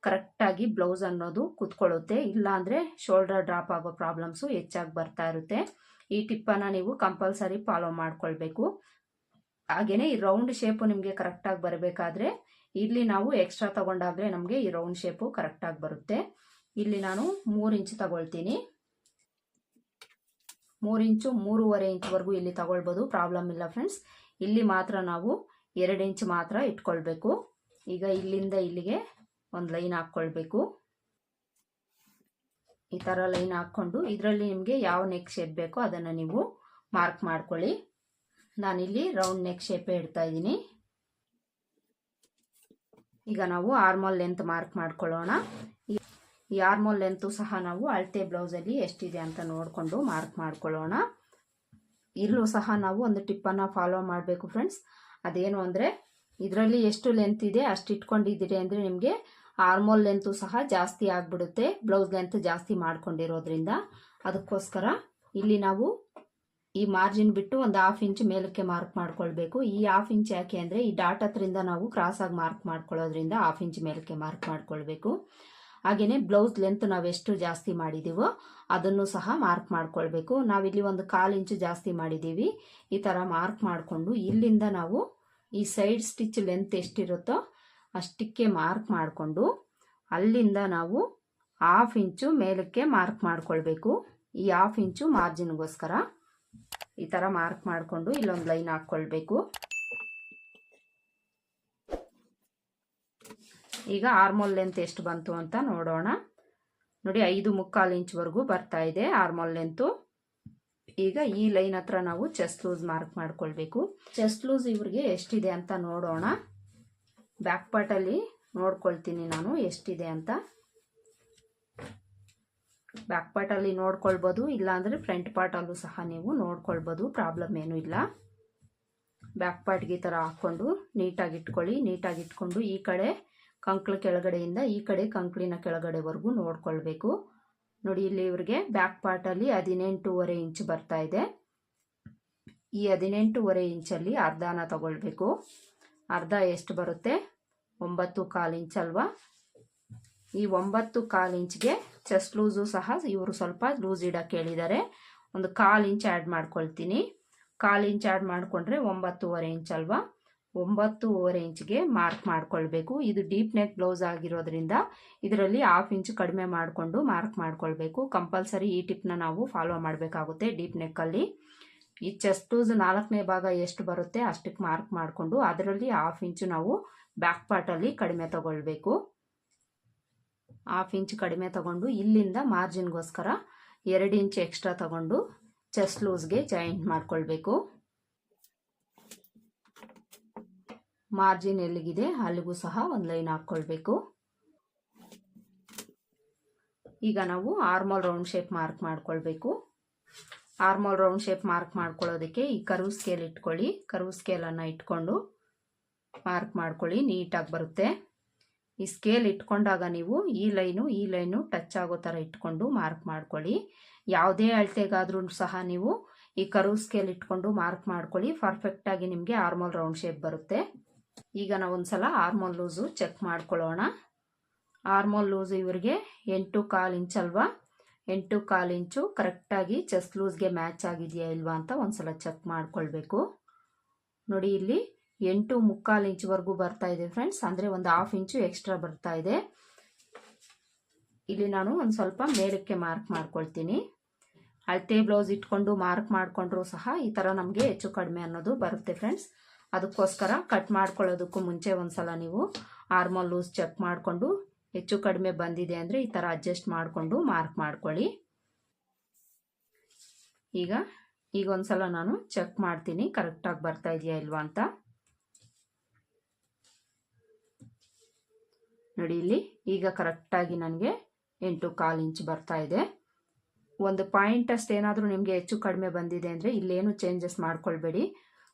Speaker 1: ಕರೆಕ್ಟಾಗಿ ಬ್ಲೌಸ್ ಅನ್ನೋದು ಕುತ್ಕೊಳ್ಳುತ್ತೆ. ಇಲ್ಲ ಅಂದರೆ ಶೋಲ್ಡರ್ ಡ್ರಾಪ್ ಆಗೋ ಪ್ರಾಬ್ಲಮ್ಸು ಹೆಚ್ಚಾಗಿ ಬರ್ತಾ ಇರುತ್ತೆ. ಈ ಟಿಪ್ಪನ್ನು ನೀವು ಕಂಪಲ್ಸರಿ ಫಾಲೋ ಮಾಡ್ಕೊಳ್ಬೇಕು. ಹಾಗೆಯೇ ಈ ರೌಂಡ್ ಶೇಪು ನಿಮಗೆ ಕರೆಕ್ಟಾಗಿ ಬರಬೇಕಾದ್ರೆ ಇಲ್ಲಿ ನಾವು ಎಕ್ಸ್ಟ್ರಾ ತಗೊಂಡಾಗಲೇ ನಮಗೆ ಈ ರೌಂಡ್ ಶೇಪು ಕರೆಕ್ಟಾಗಿ ಬರುತ್ತೆ. ಇಲ್ಲಿ ನಾನು 3 ಇಂಚ್ ತಗೊಳ್ತೀನಿ. 3 ಇಂಚು 3.25 ಇಂಚ್ವರೆಗೂ ಇಲ್ಲಿ ತಗೊಳ್ಬೋದು, ಪ್ರಾಬ್ಲಮ್ ಇಲ್ಲ ಫ್ರೆಂಡ್ಸ್. ಇಲ್ಲಿ ಮಾತ್ರ ನಾವು 2 ಇಂಚ್ ಮಾತ್ರ ಇಟ್ಕೊಳ್ಬೇಕು. ಈಗ ಇಲ್ಲಿಂದ ಇಲ್ಲಿಗೆ ಒಂದು ಲೈನ್ ಹಾಕ್ಕೊಳ್ಬೇಕು. ಈ ಥರ ಲೈನ್ ಹಾಕ್ಕೊಂಡು ಇದರಲ್ಲಿ ನಿಮಗೆ ಯಾವ ನೆಕ್ ಶೇಪ್ ಬೇಕೋ ಅದನ್ನು ನೀವು ಮಾರ್ಕ್ ಮಾಡ್ಕೊಳ್ಳಿ. ನಾನಿಲ್ಲಿ ರೌಂಡ್ ನೆಕ್ ಶೇಪೇ ಇಡ್ತಾ ಇದ್ದೀನಿ. ಈಗ ನಾವು ಆರ್ಮೋಲ್ ಲೆಂತ್ ಮಾರ್ಕ್ ಮಾಡ್ಕೊಳ್ಳೋಣ. ಈ ಆರ್ಮೋಲ್ ಲೆಂತು ಸಹ ನಾವು ಅಳತೆ ಬ್ಲೌಸಲ್ಲಿ ಎಷ್ಟಿದೆ ಅಂತ ನೋಡಿಕೊಂಡು ಮಾರ್ಕ್ ಮಾಡ್ಕೊಳ್ಳೋಣ. ಇಲ್ಲೂ ಸಹ ನಾವು ಒಂದು ಟಿಪ್ಪನ್ನು ಫಾಲೋ ಮಾಡಬೇಕು ಫ್ರೆಂಡ್ಸ್. ಅದೇನು ಅಂದರೆ ಇದರಲ್ಲಿ ಎಷ್ಟು ಲೆಂತ್ ಇದೆ ಅಷ್ಟು ಇಟ್ಕೊಂಡಿದ್ದೀರಿ ಅಂದರೆ ನಿಮಗೆ ಆರ್ಮೋಲ್ ಲೆಂತು ಸಹ ಜಾಸ್ತಿ ಆಗಿಬಿಡುತ್ತೆ ಬ್ಲೌಸ್ ಲೆಂತ್ ಜಾಸ್ತಿ ಮಾಡ್ಕೊಂಡಿರೋದ್ರಿಂದ. ಅದಕ್ಕೋಸ್ಕರ ಇಲ್ಲಿ ನಾವು ಈ ಮಾರ್ಜಿನ್ ಬಿಟ್ಟು ಒಂದು 1/2 ಇಂಚ್ ಮೇಲಕ್ಕೆ ಮಾರ್ಕ್ ಮಾಡ್ಕೊಳ್ಬೇಕು. ಈ 1/2 ಇಂಚ್ ಯಾಕೆ ಅಂದರೆ ಈ ಡಾಟ್ ಹತ್ರಿಂದ ನಾವು ಕ್ರಾಸಾಗಿ ಮಾರ್ಕ್ ಮಾಡ್ಕೊಳ್ಳೋದ್ರಿಂದ 1/2 ಇಂಚ್ ಮೇಲಕ್ಕೆ ಮಾರ್ಕ್ ಮಾಡ್ಕೊಳ್ಬೇಕು. ಹಾಗೆಯೇ ಬ್ಲೌಸ್ ಲೆಂತ್ ನಾವೆಷ್ಟು ಜಾಸ್ತಿ ಮಾಡಿದ್ದೀವೋ ಅದನ್ನು ಸಹ ಮಾರ್ಕ್ ಮಾಡ್ಕೊಳ್ಬೇಕು. ನಾವಿಲ್ಲಿ ಒಂದು 1/4 ಇಂಚು ಜಾಸ್ತಿ ಮಾಡಿದ್ದೀವಿ. ಈ ಥರ ಮಾರ್ಕ್ ಮಾಡಿಕೊಂಡು ಇಲ್ಲಿಂದ ನಾವು ಈ ಸೈಡ್ ಸ್ಟಿಚ್ ಲೆಂತ್ ಎಷ್ಟಿರುತ್ತೋ ಅಷ್ಟಕ್ಕೆ ಮಾರ್ಕ್ ಮಾಡಿಕೊಂಡು ಅಲ್ಲಿಂದ ನಾವು 1/2 ಇಂಚು ಮೇಲಕ್ಕೆ ಮಾರ್ಕ್ ಮಾಡ್ಕೊಳ್ಬೇಕು. ಈ 1/2 ಇಂಚು ಮಾರ್ಜಿನ್ಗೋಸ್ಕರ ಈ ಥರ ಮಾರ್ಕ್ ಮಾಡಿಕೊಂಡು ಇಲ್ಲೊಂದು ಲೈನ್ ಹಾಕ್ಕೊಳ್ಬೇಕು. ಈಗ ಆರ್ಮೋಲ್ ಲೆಂತ್ ಎಷ್ಟು ಬಂತು ಅಂತ ನೋಡೋಣ. ನೋಡಿ 5.25 ಇಂಚ್ವರೆಗೂ ಬರ್ತಾ ಇದೆ ಆರ್ಮೋಲ್ ಲೆಂತು. ಈಗ ಈ ಲೈನ್ ಹತ್ರ ನಾವು ಚೆಸ್ಟ್ ಲೂಸ್ ಮಾರ್ಕ್ ಮಾಡ್ಕೊಳ್ಬೇಕು. ಚೆಸ್ಟ್ ಲೂಸ್ ಇವ್ರಿಗೆ ಎಷ್ಟಿದೆ ಅಂತ ನೋಡೋಣ. ಬ್ಯಾಕ್ ಪಾರ್ಟಲ್ಲಿ ನೋಡ್ಕೊಳ್ತೀನಿ ನಾನು ಎಷ್ಟಿದೆ ಅಂತ. ಬ್ಯಾಕ್ ಪಾರ್ಟಲ್ಲಿ ನೋಡ್ಕೊಳ್ಬೋದು, ಇಲ್ಲಾಂದರೆ ಫ್ರಂಟ್ ಪಾರ್ಟಲ್ಲೂ ಸಹ ನೀವು ನೋಡ್ಕೊಳ್ಬೋದು, ಪ್ರಾಬ್ಲಮ್ ಏನೂ ಇಲ್ಲ. ಬ್ಯಾಕ್ ಪಾರ್ಟ್ಗೆ ಈ ಥರ ಹಾಕ್ಕೊಂಡು ನೀಟಾಗಿ ಇಟ್ಕೊಳ್ಳಿ. ನೀಟಾಗಿ ಇಟ್ಕೊಂಡು ಈ ಕಡೆ ಕಂಕ್ಳು ಕೆಳಗಡೆಯಿಂದ ಈ ಕಡೆ ಕಂಕ್ಳಿನ ಕೆಳಗಡೆವರೆಗೂ ನೋಡ್ಕೊಳ್ಬೇಕು. ನೋಡಿ ಇಲ್ಲಿ ಇವ್ರಿಗೆ ಬ್ಯಾಕ್ ಪಾರ್ಟಲ್ಲಿ 18.25 ಇಂಚ್ ಬರ್ತಾ ಇದೆ. ಈ 18.25 ಇಂಚಲ್ಲಿ ಅರ್ಧನ ತಗೊಳ್ಬೇಕು. ಅರ್ಧ ಎಷ್ಟು ಬರುತ್ತೆ? 9.25 ಇಂಚ್ ಅಲ್ವಾ? ಈ 9.25 ಇಂಚ್ಗೆ ಚೆಸ್ಟ್ ಲೂಸು ಸಹ ಇವರು ಸ್ವಲ್ಪ ಲೂಸ್ ಇಡಕ್ಕೆ ಹೇಳಿದ್ದಾರೆ. ಒಂದು 1/4 ಇಂಚ್ ಆ್ಯಡ್ ಮಾಡ್ಕೊಳ್ತೀನಿ. 1/4 ಇಂಚ್ ಆ್ಯಡ್ ಮಾಡಿಕೊಂಡ್ರೆ 9.25 ಇಂಚ್ ಅಲ್ವಾ? 9.25 ಇಂಚ್ಗೆ ಮಾರ್ಕ್ ಮಾಡ್ಕೊಳ್ಬೇಕು. ಇದು ಡೀಪ್ ನೆಕ್ ಬ್ಲೌಸ್ ಆಗಿರೋದ್ರಿಂದ ಇದರಲ್ಲಿ 1/2 ಇಂಚ್ ಕಡಿಮೆ ಮಾಡಿಕೊಂಡು ಮಾರ್ಕ್ ಮಾಡ್ಕೊಳ್ಬೇಕು. ಕಂಪಲ್ಸರಿ ಈ ಟಿಪ್ನ ನಾವು ಫಾಲೋ ಮಾಡಬೇಕಾಗುತ್ತೆ ಡೀಪ್ ನೆಕ್ಕಲ್ಲಿ. ಈ ಚೆಸ್ಟ್ ಲೂಸ್ 4ನೇ ಭಾಗ ಎಷ್ಟು ಬರುತ್ತೆ ಅಷ್ಟಕ್ಕೆ ಮಾರ್ಕ್ ಮಾಡಿಕೊಂಡು ಅದರಲ್ಲಿ 1/2 ಇಂಚು ನಾವು ಬ್ಯಾಕ್ ಪಾರ್ಟಲ್ಲಿ ಕಡಿಮೆ ತಗೊಳ್ಬೇಕು. 1/2 ಇಂಚ್ ಕಡಿಮೆ ತಗೊಂಡು ಇಲ್ಲಿಂದ ಮಾರ್ಜಿನ್ಗೋಸ್ಕರ 2 ಇಂಚ್ ಎಕ್ಸ್ಟ್ರಾ ತಗೊಂಡು ಚೆಸ್ಟ್ ಲೂಸ್ಗೆ ಜಾಯಿಂಟ್ ಮಾಡ್ಕೊಳ್ಬೇಕು. ಮಾರ್ಜಿನ್ ಎಲ್ಲಿಗಿದೆ ಅಲ್ಲಿಗೂ ಸಹ ಒಂದು ಲೈನ್ ಹಾಕ್ಕೊಳ್ಬೇಕು. ಈಗ ನಾವು ಆರ್ಮೋಲ್ ರೌಂಡ್ ಶೇಪ್ ಮಾರ್ಕ್ ಮಾಡ್ಕೊಳ್ಬೇಕು. ಆರ್ಮೋಲ್ ರೌಂಡ್ ಶೇಪ್ ಮಾರ್ಕ್ ಮಾಡ್ಕೊಳ್ಳೋದಕ್ಕೆ ಈ ಕರ್ವ್ ಸ್ಕೇಲ್ ಇಟ್ಕೊಳ್ಳಿ. ಕರ್ವ್ ಸ್ಕೇಲನ್ನು ಇಟ್ಕೊಂಡು ಮಾರ್ಕ್ ಮಾಡ್ಕೊಳ್ಳಿ, ನೀಟಾಗಿ ಬರುತ್ತೆ. ಈ ಸ್ಕೇಲ್ ಇಟ್ಕೊಂಡಾಗ ನೀವು ಈ ಲೈನು ಟಚ್ ಆಗೋ ಥರ ಇಟ್ಕೊಂಡು ಮಾರ್ಕ್ ಮಾಡ್ಕೊಳ್ಳಿ. ಯಾವುದೇ ಅಳತೆಗಾದ್ರೂ ಸಹ ನೀವು ಈ ಕರ್ವ್ ಸ್ಕೇಲ್ ಇಟ್ಕೊಂಡು ಮಾರ್ಕ್ ಮಾಡ್ಕೊಳ್ಳಿ. ಪರ್ಫೆಕ್ಟಾಗಿ ನಿಮಗೆ ಆರ್ಮೋಲ್ ರೌಂಡ್ ಶೇಪ್ ಬರುತ್ತೆ. ಈಗ ನಾವು ಒಂದ್ಸಲ ಆರ್ಮೋಲ್ ಲೂಸು ಚೆಕ್ ಮಾಡ್ಕೊಳ್ಳೋಣ. ಆರ್ಮೋಲ್ ಲೂಸು ಇವರಿಗೆ 8.25 ಇಂಚ್ ಅಲ್ವಾ, 8.25 ಇಂಚು ಕರೆಕ್ಟಾಗಿ ಚೆಸ್ಟ್ ಲೂಸ್ಗೆ ಮ್ಯಾಚ್ ಆಗಿದೆಯಾ ಇಲ್ವಾ ಅಂತ ಒಂದ್ಸಲ ಚೆಕ್ ಮಾಡ್ಕೊಳ್ಬೇಕು. ನೋಡಿ ಇಲ್ಲಿ 8.25 ಇಂಚ್ವರೆಗೂ ಬರ್ತಾ ಇದೆ ಫ್ರೆಂಡ್ಸ್, ಅಂದರೆ ಒಂದು 1/2 ಇಂಚು ಎಕ್ಸ್ಟ್ರಾ ಬರ್ತಾ ಇದೆ. ಇಲ್ಲಿ ನಾನು ಒಂದು ಸ್ವಲ್ಪ ಮೇಲಕ್ಕೆ ಮಾರ್ಕ್ ಮಾಡ್ಕೊಳ್ತೀನಿ. ಅಳತೆ ಬ್ಲೌಸ್ ಇಟ್ಕೊಂಡು ಮಾರ್ಕ್ ಮಾಡ್ಕೊಂಡ್ರೂ ಸಹ ಈ ಥರ ನಮಗೆ ಹೆಚ್ಚು ಕಡಿಮೆ ಅನ್ನೋದು ಬರುತ್ತೆ ಫ್ರೆಂಡ್ಸ್. ಅದಕ್ಕೋಸ್ಕರ ಕಟ್ ಮಾಡ್ಕೊಳ್ಳೋದಕ್ಕೂ ಮುಂಚೆ ಒಂದ್ಸಲ ನೀವು ಆರ್ಮೋಲ್ ಲೂಸ್ ಚೆಕ್ ಮಾಡಿಕೊಂಡು ಹೆಚ್ಚು ಕಡಿಮೆ ಬಂದಿದೆ ಅಂದರೆ ಈ ಥರ ಅಡ್ಜಸ್ಟ್ ಮಾಡಿಕೊಂಡು ಮಾರ್ಕ್ ಮಾಡ್ಕೊಳ್ಳಿ. ಈಗ ಒಂದ್ಸಲ ನಾನು ಚೆಕ್ ಮಾಡ್ತೀನಿ ಕರೆಕ್ಟಾಗಿ ಬರ್ತಾ ಇದೆಯಾ ಇಲ್ವಾ ಅಂತ. ನೋಡಿ ಇಲ್ಲಿ ಈಗ ಕರೆಕ್ಟಾಗಿ ನನಗೆ 8.25 ಇಂಚ್ ಬರ್ತಾ ಇದೆ. ಒಂದು ಪಾಯಿಂಟ್ ಅಷ್ಟು ಏನಾದರೂ ನಿಮಗೆ ಹೆಚ್ಚು ಕಡಿಮೆ ಬಂದಿದೆ ಅಂದರೆ ಇಲ್ಲೇನು ಚೇಂಜಸ್ ಮಾಡ್ಕೊಳ್ಬೇಡಿ.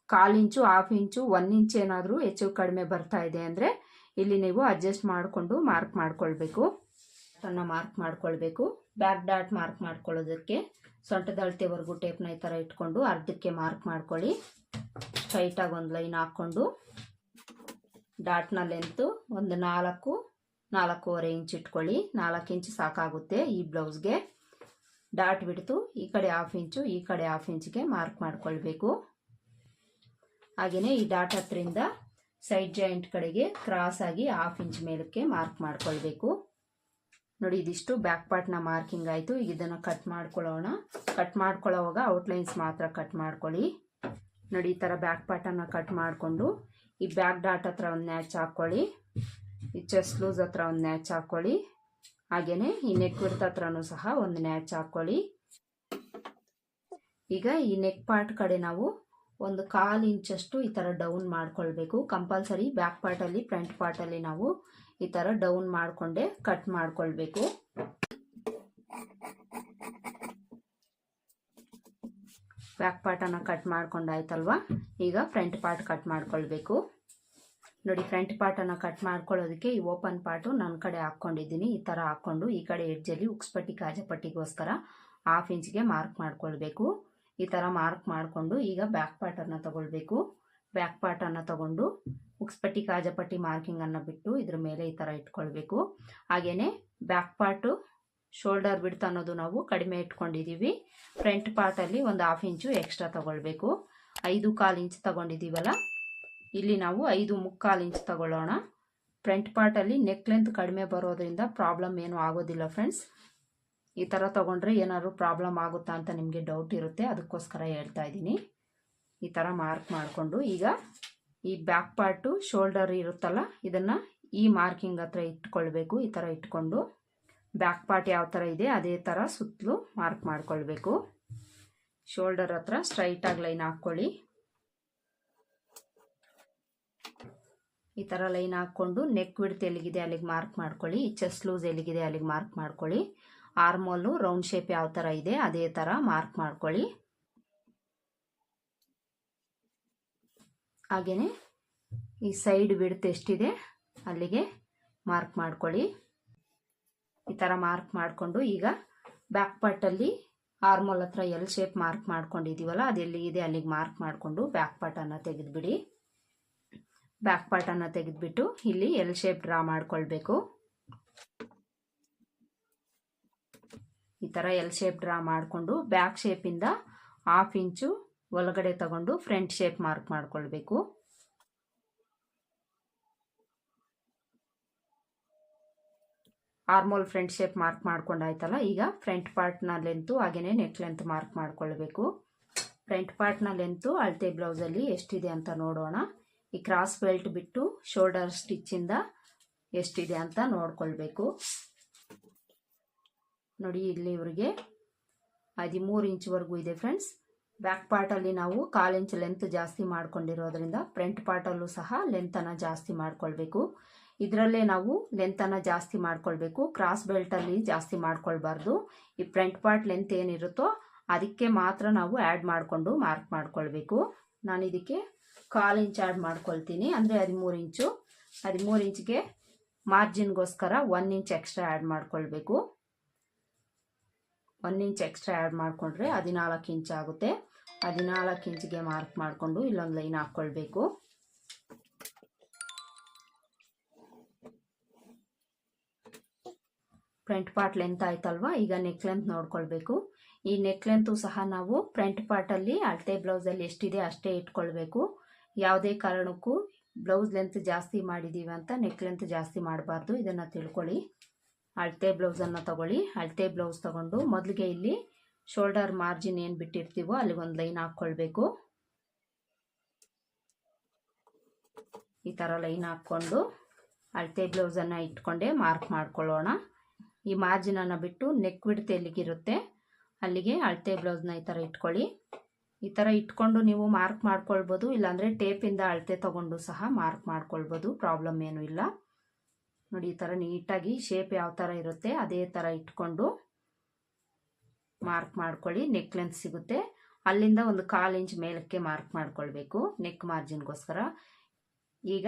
Speaker 1: 1/4 ಇಂಚು 1/2 ಇಂಚು 1 ಇಂಚ್ ಏನಾದರೂ ಹೆಚ್ಚು ಕಡಿಮೆ ಬರ್ತಾ ಇದೆ ಅಂದರೆ ಇಲ್ಲಿ ನೀವು ಅಡ್ಜಸ್ಟ್ ಮಾಡಿಕೊಂಡು ಮಾರ್ಕ್ ಮಾಡ್ಕೊಳ್ಬೇಕು. ಮಾರ್ಕ್ ಮಾಡ್ಕೊಳ್ಬೇಕು. ಬ್ಯಾಕ್ ಡಾಟ್ ಮಾರ್ಕ್ ಮಾಡ್ಕೊಳ್ಳೋದಕ್ಕೆ ಸೊಂಟದ ಅಳತೆವರೆಗೂ ಟೇಪ್ನ ಈ ಥರ ಇಟ್ಕೊಂಡು ಅರ್ಧಕ್ಕೆ ಮಾರ್ಕ್ ಮಾಡ್ಕೊಳ್ಳಿ. ಸ್ಟ್ರೈಟಾಗಿ ಒಂದು ಲೈನ್ ಹಾಕ್ಕೊಂಡು ಡಾಟ್ನ ಲೆಂತು ಒಂದು 4-4.25 ಇಂಚ್ ಇಟ್ಕೊಳ್ಳಿ. 4 ಇಂಚ್ ಸಾಕಾಗುತ್ತೆ ಈ ಬ್ಲೌಸ್ಗೆ. ಡಾಟ್ ಬಿಡ್ತು ಈ ಕಡೆ 1/2 ಇಂಚು ಈ ಕಡೆ 1/2 ಇಂಚ್ಗೆ ಮಾರ್ಕ್ ಮಾಡ್ಕೊಳ್ಬೇಕು. ಹಾಗೆಯೇ ಈ ಡಾಟ್ ಹತ್ರದಿಂದ ಸೈಡ್ ಜಾಯಿಂಟ್ ಕಡೆಗೆ ಕ್ರಾಸ್ ಆಗಿ 1/2 ಇಂಚ್ ಮೇಲಕ್ಕೆ ಮಾರ್ಕ್ ಮಾಡ್ಕೊಳ್ಬೇಕು. ನೋಡಿ ಇದಿಷ್ಟು ಬ್ಯಾಕ್ ಪಾರ್ಟ್ನ ಮಾರ್ಕಿಂಗ್ ಆಯಿತು. ಈಗ ಇದನ್ನು ಕಟ್ ಮಾಡ್ಕೊಳ್ಳೋಣ. ಕಟ್ ಮಾಡ್ಕೊಳ್ಳೋವಾಗ ಔಟ್ಲೈನ್ಸ್ ಮಾತ್ರ ಕಟ್ ಮಾಡ್ಕೊಳ್ಳಿ. ನೋಡಿ ಈ ಥರ ಬ್ಯಾಕ್ ಪಾರ್ಟನ್ನು ಕಟ್ ಮಾಡಿಕೊಂಡು ಈ ಬ್ಯಾಕ್ ಡಾಟ್ ಹತ್ರ ಒಂದು ನ್ಯಾಚ್ ಹಾಕ್ಕೊಳ್ಳಿ. ಈ ಚೆಸ್ಟ್ ಲೂಸ್ ಹತ್ರ ಒಂದು ನ್ಯಾಚ್ ಹಾಕ್ಕೊಳ್ಳಿ. ಹಾಗೆಯೇ ಈ ನೆಕ್ ವಿಡ್ತ್ ಹತ್ರನೂ ಸಹ ಒಂದು ನ್ಯಾಚ್ ಹಾಕ್ಕೊಳ್ಳಿ. ಈಗ ಈ ನೆಕ್ ಪಾರ್ಟ್ ಕಡೆ ನಾವು ಒಂದು 1/4 ಇಂಚಷ್ಟು ಈ ಥರ ಡೌನ್ ಮಾಡ್ಕೊಳ್ಬೇಕು. ಕಂಪಲ್ಸರಿ ಬ್ಯಾಕ್ ಪಾರ್ಟಲ್ಲಿ ಫ್ರಂಟ್ ಪಾರ್ಟಲ್ಲಿ ನಾವು ಈ ಥರ ಡೌನ್ ಮಾಡಿಕೊಂಡೆ ಕಟ್ ಮಾಡ್ಕೊಳ್ಬೇಕು. ಬ್ಯಾಕ್ ಪಾರ್ಟನ್ನು ಕಟ್ ಮಾಡ್ಕೊಂಡಾಯ್ತಲ್ವಾ, ಈಗ ಫ್ರಂಟ್ ಪಾರ್ಟ್ ಕಟ್ ಮಾಡ್ಕೊಳ್ಬೇಕು. ನೋಡಿ ಫ್ರಂಟ್ ಪಾರ್ಟನ್ನು ಕಟ್ ಮಾಡ್ಕೊಳ್ಳೋದಕ್ಕೆ ಈ ಓಪನ್ ಪಾರ್ಟು ನನ್ನ ಕಡೆ ಹಾಕ್ಕೊಂಡಿದ್ದೀನಿ. ಈ ಥರ ಹಾಕ್ಕೊಂಡು ಈ ಕಡೆ ಎಡ್ಜಲ್ಲಿ ಉಕ್ಸ್ಪಟ್ಟಿ ಕಾಜಪಟ್ಟಿಗೋಸ್ಕರ 1/2 ಇಂಚ್ಗೆ ಮಾರ್ಕ್ ಮಾಡ್ಕೊಳ್ಬೇಕು. ಈ ಥರ ಮಾರ್ಕ್ ಮಾಡಿಕೊಂಡು ಈಗ ಬ್ಯಾಕ್ ಪಾರ್ಟನ್ನು ತಗೊಳ್ಬೇಕು. ಬ್ಯಾಕ್ ಪಾರ್ಟನ್ನು ತಗೊಂಡು ಉಕ್ಸ್ಪಟ್ಟಿ ಕಾಜಪಟ್ಟಿ ಮಾರ್ಕಿಂಗನ್ನು ಬಿಟ್ಟು ಇದ್ರ ಮೇಲೆ ಈ ಥರ ಇಟ್ಕೊಳ್ಬೇಕು. ಹಾಗೆಯೇ ಬ್ಯಾಕ್ ಪಾರ್ಟು ಶೋಲ್ಡರ್ ಬಿಡ್ತ್ ಅನ್ನೋದು ನಾವು ಕಡಿಮೆ ಇಟ್ಕೊಂಡಿದ್ದೀವಿ. ಫ್ರಂಟ್ ಪಾರ್ಟಲ್ಲಿ ಒಂದು 1/2 ಇಂಚು ಎಕ್ಸ್ಟ್ರಾ ತಗೊಳ್ಬೇಕು. 5.25 ಇಂಚ್ ತಗೊಂಡಿದ್ದೀವಲ್ಲ, ಇಲ್ಲಿ ನಾವು 5.25 ಇಂಚ್ ತಗೊಳ್ಳೋಣ. ಫ್ರಂಟ್ ಪಾರ್ಟಲ್ಲಿ ನೆಕ್ ಲೆಂತ್ ಕಡಿಮೆ ಬರೋದ್ರಿಂದ ಪ್ರಾಬ್ಲಮ್ ಏನೂ ಆಗೋದಿಲ್ಲ ಫ್ರೆಂಡ್ಸ್. ಈ ಥರ ತೊಗೊಂಡ್ರೆ ಏನಾದ್ರು ಪ್ರಾಬ್ಲಮ್ ಆಗುತ್ತಾ ಅಂತ ನಿಮಗೆ ಡೌಟ್ ಇರುತ್ತೆ, ಅದಕ್ಕೋಸ್ಕರ ಹೇಳ್ತಾ ಇದ್ದೀನಿ. ಈ ಥರ ಮಾರ್ಕ್ ಮಾಡಿಕೊಂಡು ಈಗ ಈ ಬ್ಯಾಕ್ ಪಾರ್ಟು ಶೋಲ್ಡರ್ ಇರುತ್ತಲ್ಲ ಇದನ್ನು ಈ ಮಾರ್ಕಿಂಗ್ ಹತ್ರ ಇಟ್ಕೊಳ್ಬೇಕು. ಈ ಥರ ಇಟ್ಕೊಂಡು ಬ್ಯಾಕ್ ಪಾರ್ಟ್ ಯಾವ ಥರ ಇದೆ ಅದೇ ಥರ ಸುತ್ತಲೂ ಮಾರ್ಕ್ ಮಾಡ್ಕೊಳ್ಬೇಕು. ಶೋಲ್ಡರ್ ಹತ್ರ ಸ್ಟ್ರೈಟಾಗಿ ಲೈನ್ ಹಾಕ್ಕೊಳ್ಳಿ. ಈ ಥರ ಲೈನ್ ಹಾಕ್ಕೊಂಡು ನೆಕ್ ವಿಡ್ತ್ ಎಲ್ಲಿಗಿದೆ ಅಲ್ಲಿಗೆ ಮಾರ್ಕ್ ಮಾಡ್ಕೊಳ್ಳಿ. ಚೆಸ್ಟ್ ಲೂಸ್ ಎಲ್ಲಿಗಿದೆ ಅಲ್ಲಿಗೆ ಮಾರ್ಕ್ ಮಾಡ್ಕೊಳ್ಳಿ. ಆರ್ಮೋಲು ರೌಂಡ್ ಶೇಪ್ ಯಾವ ಥರ ಇದೆ ಅದೇ ಥರ ಮಾರ್ಕ್ ಮಾಡ್ಕೊಳ್ಳಿ. ಹಾಗೆಯೇ ಈ ಸೈಡ್ ವಿಡ್ತ್ ಎಷ್ಟಿದೆ ಅಲ್ಲಿಗೆ ಮಾರ್ಕ್ ಮಾಡ್ಕೊಳ್ಳಿ. ಈ ಥರ ಮಾರ್ಕ್ ಮಾಡಿಕೊಂಡು ಈಗ ಬ್ಯಾಕ್ ಪಾರ್ಟಲ್ಲಿ ಆರ್ಮೋಲ್ ಹತ್ರ ಎಲ್ ಶೇಪ್ ಮಾರ್ಕ್ ಮಾಡ್ಕೊಂಡಿದ್ದೀವಲ್ಲ ಅದು ಎಲ್ಲಿಗಿದೆ ಅಲ್ಲಿಗೆ ಮಾರ್ಕ್ ಮಾಡಿಕೊಂಡು ಬ್ಯಾಕ್ ಪಾರ್ಟನ್ನು ತೆಗೆದುಬಿಡಿ. ಬ್ಯಾಕ್ ಪಾರ್ಟನ್ನು ತೆಗೆದುಬಿಟ್ಟು ಇಲ್ಲಿ ಎಲ್ ಶೇಪ್ ಡ್ರಾ ಮಾಡ್ಕೊಳ್ಬೇಕು. ಈ ಥರ ಎಲ್ ಶೇಪ್ ಡ್ರಾ ಮಾಡಿಕೊಂಡು ಬ್ಯಾಕ್ ಶೇಪಿಂದ 1/2 ಇಂಚು ಒಳಗಡೆ ತಗೊಂಡು ಫ್ರಂಟ್ ಶೇಪ್ ಮಾರ್ಕ್ ಮಾಡ್ಕೊಳ್ಬೇಕು. ಆರ್ಮೋಲ್ ಫ್ರಂಟ್ ಶೇಪ್ ಮಾರ್ಕ್ ಮಾಡ್ಕೊಂಡಾಯ್ತಲ್ಲ, ಈಗ ಫ್ರಂಟ್ ಪಾರ್ಟ್ನ ಲೆಂತು ಹಾಗೆಯೇ ನೆಕ್ ಲೆಂತ್ ಮಾರ್ಕ್ ಮಾಡ್ಕೊಳ್ಬೇಕು. ಫ್ರಂಟ್ ಪಾರ್ಟ್ನ ಲೆಂತು ಅಳತೆ ಬ್ಲೌಸಲ್ಲಿ ಎಷ್ಟಿದೆ ಅಂತ ನೋಡೋಣ. ಈ ಕ್ರಾಸ್ ಬೆಲ್ಟ್ ಬಿಟ್ಟು ಶೋಲ್ಡರ್ ಸ್ಟಿಚ್ಚಿಂದ ಎಷ್ಟಿದೆ ಅಂತ ನೋಡ್ಕೊಳ್ಬೇಕು. ನೋಡಿ ಇಲ್ಲಿ ಇವರಿಗೆ 13 ಇಂಚ್ವರೆಗೂ ಇದೆ ಫ್ರೆಂಡ್ಸ್. ಬ್ಯಾಕ್ ಪಾರ್ಟಲ್ಲಿ ನಾವು 1/4 ಇಂಚ್ ಲೆಂತ್ ಜಾಸ್ತಿ ಮಾಡ್ಕೊಂಡಿರೋದ್ರಿಂದ ಫ್ರಂಟ್ ಪಾರ್ಟಲ್ಲೂ ಸಹ ಲೆಂತನ್ನು ಜಾಸ್ತಿ ಮಾಡ್ಕೊಳ್ಬೇಕು. ಇದರಲ್ಲೇ ನಾವು ಲೆಂತನ್ನು ಜಾಸ್ತಿ ಮಾಡ್ಕೊಳ್ಬೇಕು. ಕ್ರಾಸ್ ಬೆಲ್ಟಲ್ಲಿ ಜಾಸ್ತಿ ಮಾಡ್ಕೊಳ್ಬಾರ್ದು. ಈ ಫ್ರಂಟ್ ಪಾರ್ಟ್ ಲೆಂತ್ ಏನಿರುತ್ತೋ ಅದಕ್ಕೆ ಮಾತ್ರ ನಾವು ಆ್ಯಡ್ ಮಾಡಿಕೊಂಡು ಮಾರ್ಕ್ ಮಾಡ್ಕೊಳ್ಬೇಕು. ನಾನು ಇದಕ್ಕೆ 1/4 ಇಂಚ್ ಆ್ಯಡ್ ಮಾಡ್ಕೊಳ್ತೀನಿ, ಅಂದರೆ 13 ಇಂಚು. 13 ಇಂಚ್ಗೆ ಮಾರ್ಜಿನ್ಗೋಸ್ಕರ 1 ಇಂಚ್ ಎಕ್ಸ್ಟ್ರಾ ಆ್ಯಡ್ ಮಾಡ್ಕೊಳ್ಬೇಕು. 1 ಇಂಚ್ ಎಕ್ಸ್ಟ್ರಾ ಆ್ಯಡ್ ಮಾಡಿಕೊಂಡ್ರೆ 14 ಇಂಚ್ ಆಗುತ್ತೆ. 14 ಇಂಚಿಗೆ ಮಾರ್ಕ್ ಮಾಡಿಕೊಂಡು ಇಲ್ಲೊಂದು ಲೈನ್ ಹಾಕ್ಕೊಳ್ಬೇಕು. ಫ್ರಂಟ್ ಪಾರ್ಟ್ ಲೆಂತ್ ಆಯ್ತಲ್ವಾ, ಈಗ ನೆಕ್ ಲೆಂತ್ ನೋಡ್ಕೊಳ್ಬೇಕು. ಈ ನೆಕ್ ಲೆಂತು ಸಹ ನಾವು ಫ್ರಂಟ್ ಪಾರ್ಟಲ್ಲಿ ಅಳತೆ ಬ್ಲೌಸಲ್ಲಿ ಎಷ್ಟಿದೆ ಅಷ್ಟೇ ಇಟ್ಕೊಳ್ಬೇಕು. ಯಾವುದೇ ಕಾರಣಕ್ಕೂ ಬ್ಲೌಸ್ ಲೆಂತ್ ಜಾಸ್ತಿ ಮಾಡಿದ್ದೀವಿ ಅಂತ ನೆಕ್ ಲೆಂತ್ ಜಾಸ್ತಿ ಮಾಡಬಾರ್ದು. ಇದನ್ನು ತಿಳ್ಕೊಳ್ಳಿ. ಅಳತೆ ಬ್ಲೌಸನ್ನು ತಗೊಳ್ಳಿ. ಅಳತೆ ಬ್ಲೌಸ್ ತಗೊಂಡು ಮೊದಲಿಗೆ ಇಲ್ಲಿ ಶೋಲ್ಡರ್ ಮಾರ್ಜಿನ್ ಏನು ಬಿಟ್ಟಿರ್ತೀವೋ ಅಲ್ಲಿ ಒಂದು ಲೈನ್ ಹಾಕ್ಕೊಳ್ಬೇಕು. ಈ ಥರ ಲೈನ್ ಹಾಕ್ಕೊಂಡು ಅಳತೆ ಬ್ಲೌಸನ್ನು ಇಟ್ಕೊಂಡೇ ಮಾರ್ಕ್ ಮಾಡ್ಕೊಳ್ಳೋಣ. ಈ ಮಾರ್ಜಿನನ್ನು ಬಿಟ್ಟು ನೆಕ್ ವಿಡ್ತ್ ಎಲ್ಲಿಗಿರುತ್ತೆ ಅಲ್ಲಿಗೆ ಅಳತೆ ಬ್ಲೌಸ್ನ ಈ ಥರ ಇಟ್ಕೊಳ್ಳಿ. ಈ ಥರ ಇಟ್ಕೊಂಡು ನೀವು ಮಾರ್ಕ್ ಮಾಡ್ಕೊಳ್ಬೋದು, ಇಲ್ಲಾಂದರೆ ಟೇಪಿಂದ ಅಳತೆ ತಗೊಂಡು ಸಹ ಮಾರ್ಕ್ ಮಾಡ್ಕೊಳ್ಬೋದು, ಪ್ರಾಬ್ಲಮ್ ಏನೂ ಇಲ್ಲ. ನೋಡಿ, ಈ ಥರ ನೀಟಾಗಿ ಶೇಪ್ ಯಾವ ಥರ ಇರುತ್ತೆ ಅದೇ ಥರ ಇಟ್ಕೊಂಡು ಮಾರ್ಕ್ ಮಾಡ್ಕೊಳ್ಳಿ. ನೆಕ್ ಲೆಂತ್ ಸಿಗುತ್ತೆ. ಅಲ್ಲಿಂದ ಒಂದು 1/4 ಇಂಚ್ ಮೇಲಕ್ಕೆ ಮಾರ್ಕ್ ಮಾಡ್ಕೊಳ್ಬೇಕು ನೆಕ್ ಮಾರ್ಜಿನ್ಗೋಸ್ಕರ. ಈಗ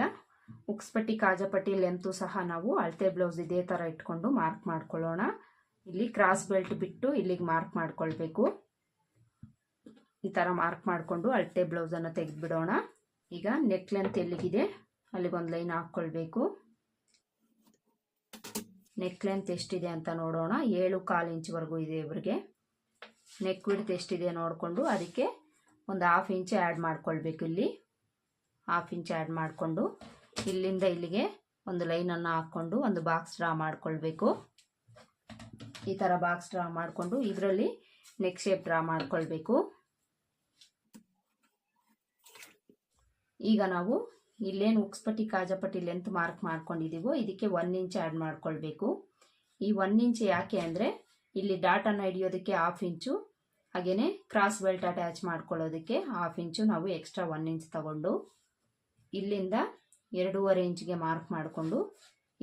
Speaker 1: ಉಕ್ಸ್ಪಟ್ಟಿ ಕಾಜಾಪಟ್ಟಿ ಲೆಂತು ಸಹ ನಾವು ಅಳತೆ ಬ್ಲೌಸ್ ಇದೇ ಥರ ಇಟ್ಕೊಂಡು ಮಾರ್ಕ್ ಮಾಡ್ಕೊಳ್ಳೋಣ. ಇಲ್ಲಿ ಕ್ರಾಸ್ ಬೆಲ್ಟ್ ಬಿಟ್ಟು ಇಲ್ಲಿಗೆ ಮಾರ್ಕ್ ಮಾಡ್ಕೊಳ್ಬೇಕು. ಈ ಥರ ಮಾರ್ಕ್ ಮಾಡಿಕೊಂಡು ಅಳತೆ ಬ್ಲೌಸನ್ನು ತೆಗೆದುಬಿಡೋಣ. ಈಗ ನೆಕ್ ಲೆಂತ್ ಎಲ್ಲಿಗಿದೆ ಅಲ್ಲಿಗೊಂದು ಲೈನ್ ಹಾಕ್ಕೊಳ್ಬೇಕು. ನೆಕ್ ಲೆಂತ್ ಎಷ್ಟಿದೆ ಅಂತ ನೋಡೋಣ. 7.25 ಇಂಚ್ವರೆಗೂ ಇದೆ ಇವರಿಗೆ. ನೆಕ್ ವಿಡ್ತ್ ಎಷ್ಟಿದೆ ನೋಡಿಕೊಂಡು ಅದಕ್ಕೆ ಒಂದು 1/2 ಇಂಚ್ ಆ್ಯಡ್ ಮಾಡ್ಕೊಳ್ಬೇಕು. ಇಲ್ಲಿ 1/2 ಇಂಚ್ ಆ್ಯಡ್ ಮಾಡಿಕೊಂಡು ಇಲ್ಲಿಂದ ಇಲ್ಲಿಗೆ ಒಂದು ಲೈನನ್ನು ಹಾಕ್ಕೊಂಡು ಒಂದು ಬಾಕ್ಸ್ ಡ್ರಾ ಮಾಡ್ಕೊಳ್ಬೇಕು. ಈ ಥರ ಬಾಕ್ಸ್ ಡ್ರಾ ಮಾಡಿಕೊಂಡು ಇದರಲ್ಲಿ ನೆಕ್ ಶೇಪ್ ಡ್ರಾ ಮಾಡ್ಕೊಳ್ಬೇಕು. ಈಗ ನಾವು ಇಲ್ಲೇನು ಉಕ್ಸ್ಪಟ್ಟಿ ಕಾಜಾಪಟ್ಟಿ ಲೆಂತ್ ಮಾರ್ಕ್ ಮಾಡ್ಕೊಂಡಿದ್ದೀವೋ ಇದಕ್ಕೆ 1 ಇಂಚ್ ಆ್ಯಡ್ ಮಾಡ್ಕೊಳ್ಬೇಕು. ಈ 1 ಇಂಚ್ ಯಾಕೆ ಅಂದರೆ ಇಲ್ಲಿ ಡಾಟನ್ನು ಹಿಡಿಯೋದಕ್ಕೆ 1/2 ಇಂಚು, ಹಾಗೆಯೇ ಕ್ರಾಸ್ ಬೆಲ್ಟ್ ಅಟ್ಯಾಚ್ ಮಾಡ್ಕೊಳ್ಳೋದಕ್ಕೆ 1/2 ಇಂಚು ನಾವು ಎಕ್ಸ್ಟ್ರಾ 1 ಇಂಚ್ ತಗೊಂಡು ಇಲ್ಲಿಂದ 2.5 ಇಂಚ್ಗೆ ಮಾರ್ಕ್ ಮಾಡಿಕೊಂಡು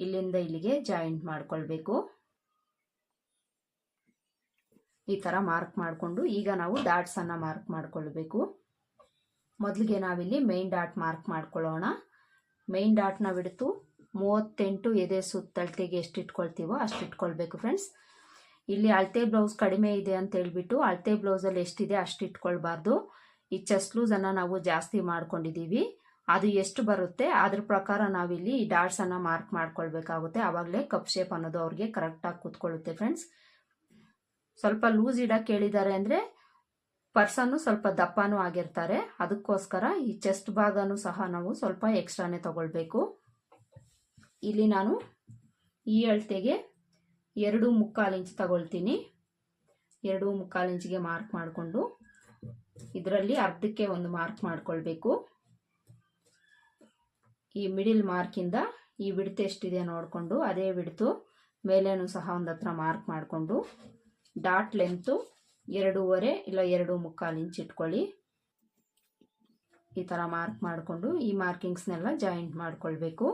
Speaker 1: ಇಲ್ಲಿಂದ ಇಲ್ಲಿಗೆ ಜಾಯಿಂಟ್ ಮಾಡ್ಕೊಳ್ಬೇಕು. ಈ ಥರ ಮಾರ್ಕ್ ಮಾಡಿಕೊಂಡು ಈಗ ನಾವು ಡಾಟ್ಸನ್ನು ಮಾರ್ಕ್ ಮಾಡ್ಕೊಳ್ಬೇಕು. ಮೊದಲಿಗೆ ನಾವಿಲ್ಲಿ ಮೇನ್ ಡಾಟ್ ಮಾರ್ಕ್ ಮಾಡ್ಕೊಳ್ಳೋಣ. ಮೇನ್ ಡಾಟ್ನ ಬಿಡ್ತು 38 ಎದೆ ಸುತ್ತಳತೆಗೆ ಎಷ್ಟು ಇಟ್ಕೊಳ್ತೀವೋ ಅಷ್ಟು ಇಟ್ಕೊಳ್ಬೇಕು ಫ್ರೆಂಡ್ಸ್. ಇಲ್ಲಿ ಅಳತೆ ಬ್ಲೌಸ್ ಕಡಿಮೆ ಇದೆ ಅಂತ ಹೇಳ್ಬಿಟ್ಟು ಅಳತೆ ಬ್ಲೌಸಲ್ಲಿ ಎಷ್ಟಿದೆ ಅಷ್ಟು ಇಟ್ಕೊಳ್ಬಾರ್ದು. ಈ ಚೆಸ್ಟ್ ಲೂಸನ್ನು ನಾವು ಜಾಸ್ತಿ ಮಾಡ್ಕೊಂಡಿದ್ದೀವಿ, ಅದು ಎಷ್ಟು ಬರುತ್ತೆ ಅದ್ರ ಪ್ರಕಾರ ನಾವಿಲ್ಲಿ ಈ ಡಾಟ್ಸನ್ನು ಮಾರ್ಕ್ ಮಾಡ್ಕೊಳ್ಬೇಕಾಗುತ್ತೆ. ಆವಾಗಲೇ ಕಪ್ ಶೇಪ್ ಅನ್ನೋದು ಅವ್ರಿಗೆ ಕರೆಕ್ಟಾಗಿ ಕೂತ್ಕೊಳ್ಳುತ್ತೆ ಫ್ರೆಂಡ್ಸ್. ಸ್ವಲ್ಪ ಲೂಸ್ ಇಡಕ್ಕೆ ಹೇಳಿದ್ದಾರೆ ಅಂದರೆ ಪರ್ಸನ್ನು ಸ್ವಲ್ಪ ದಪ್ಪನೂ ಆಗಿರ್ತಾರೆ, ಅದಕ್ಕೋಸ್ಕರ ಈ ಚೆಸ್ಟ್ ಭಾಗನೂ ಸಹ ನಾವು ಸ್ವಲ್ಪ ಎಕ್ಸ್ಟ್ರಾನೇ ತಗೊಳ್ಬೇಕು. ಇಲ್ಲಿ ನಾನು ಈ ಅಳತೆಗೆ 2.25 ಇಂಚ್ ತಗೊಳ್ತೀನಿ. 2.25 ಇಂಚಿಗೆ ಮಾರ್ಕ್ ಮಾಡಿಕೊಂಡು ಇದರಲ್ಲಿ ಅರ್ಧಕ್ಕೆ ಒಂದು ಮಾರ್ಕ್ ಮಾಡ್ಕೊಳ್ಬೇಕು. ಈ ಮಿಡಿಲ್ ಮಾರ್ಕಿಂದ ಈ ವಿಡ್ತ್ ಎಷ್ಟಿದೆ ನೋಡಿಕೊಂಡು ಅದೇ ವಿಡ್ತು ಮೇಲೇನೂ ಸಹ ಒಂದು ಹತ್ರ ಮಾರ್ಕ್ ಮಾಡಿಕೊಂಡು ಡಾಟ್ ಲೆಂತು 2.5 ಇಲ್ಲ 2.25 ಇಂಚ್ ಇಟ್ಕೊಳ್ಳಿ. ಈ ಥರ ಮಾರ್ಕ್ ಮಾಡಿಕೊಂಡು ಈ ಮಾರ್ಕಿಂಗ್ಸ್ನೆಲ್ಲ ಜಾಯಿಂಟ್ ಮಾಡ್ಕೊಳ್ಬೇಕು.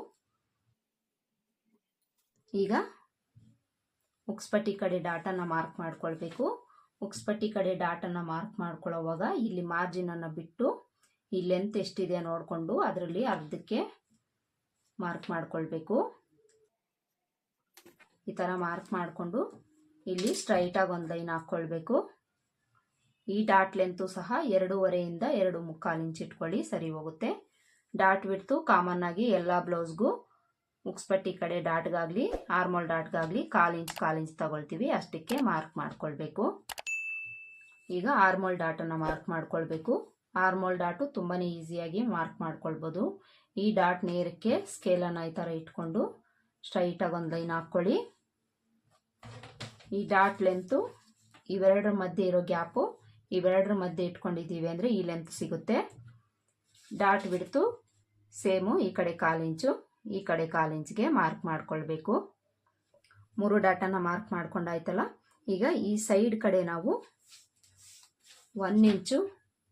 Speaker 1: ಈಗ ಉಕ್ಸ್ಪಟ್ಟಿ ಕಡೆ ಡಾಟನ್ನು ಮಾರ್ಕ್ ಮಾಡ್ಕೊಳ್ಬೇಕು. ಉಕ್ಸ್ಪಟ್ಟಿ ಕಡೆ ಡಾಟನ್ನು ಮಾರ್ಕ್ ಮಾಡ್ಕೊಳ್ಳೋವಾಗ ಇಲ್ಲಿ ಮಾರ್ಜಿನನ್ನು ಬಿಟ್ಟು ಈ ಲೆಂತ್ ಎಷ್ಟಿದೆ ನೋಡಿಕೊಂಡು ಅದರಲ್ಲಿ ಅರ್ಧಕ್ಕೆ ಮಾರ್ಕ್ ಮಾಡ್ಕೊಳ್ಬೇಕು. ಈ ಥರ ಮಾರ್ಕ್ ಮಾಡಿಕೊಂಡು ಇಲ್ಲಿ ಸ್ಟ್ರೈಟಾಗಿ ಒಂದು ಲೈನ್ ಹಾಕ್ಕೊಳ್ಬೇಕು. ಈ ಡಾಟ್ ಲೆಂತು ಸಹ 2.5 ಇಂದ 2.25 ಇಂಚ್ ಇಟ್ಕೊಳ್ಳಿ, ಸರಿ ಹೋಗುತ್ತೆ. ಡಾಟ್ ಬಿಡ್ತು ಕಾಮನ್ ಆಗಿ ಎಲ್ಲ ಬ್ಲೌಸ್ಗೂ ಉಕ್ಸ್ಪಟ್ಟಿ ಕಡೆ ಡಾಟ್ಗಾಗಲಿ ಆರ್ಮೋಲ್ ಡಾಟ್ಗಾಗಲಿ 1/4 ಇಂಚ್ ತಗೊಳ್ತೀವಿ, ಅಷ್ಟಕ್ಕೆ ಮಾರ್ಕ್ ಮಾಡ್ಕೊಳ್ಬೇಕು. ಈಗ ಆರ್ಮೋಲ್ ಡಾಟನ್ನು ಮಾರ್ಕ್ ಮಾಡ್ಕೊಳ್ಬೇಕು. ಆರ್ಮೋಲ್ ಡಾಟು ತುಂಬಾ ಈಸಿಯಾಗಿ ಮಾರ್ಕ್ ಮಾಡ್ಕೊಳ್ಬೋದು. ಈ ಡಾಟ್ ನೇರಕ್ಕೆ ಸ್ಕೇಲನ್ನು ಈ ಥರ ಇಟ್ಕೊಂಡು ಸ್ಟ್ರೈಟಾಗಿ ಒಂದು ಲೈನ್ ಹಾಕ್ಕೊಳ್ಳಿ. ಈ ಡಾಟ್ ಲೆಂತು ಇವೆರಡರ ಮಧ್ಯೆ ಇರೋ ಗ್ಯಾಪು ಇವೆರಡರ ಮಧ್ಯೆ ಇಟ್ಕೊಂಡಿದ್ದೀವಿ ಅಂದರೆ ಈ ಲೆಂತ್ ಸಿಗುತ್ತೆ. ಡಾಟ್ ಬಿಡ್ತು ಸೇಮು ಈ ಕಡೆ 1/4 ಇಂಚು ಈ ಕಡೆ 1/4 ಇಂಚ್ಗೆ ಮಾರ್ಕ್ ಮಾಡ್ಕೊಳ್ಬೇಕು. 3 ಡಾಟನ್ನು ಮಾರ್ಕ್ ಮಾಡ್ಕೊಂಡಾಯ್ತಲ್ಲ. ಈಗ ಈ ಸೈಡ್ ಕಡೆ ನಾವು 1 ಇಂಚು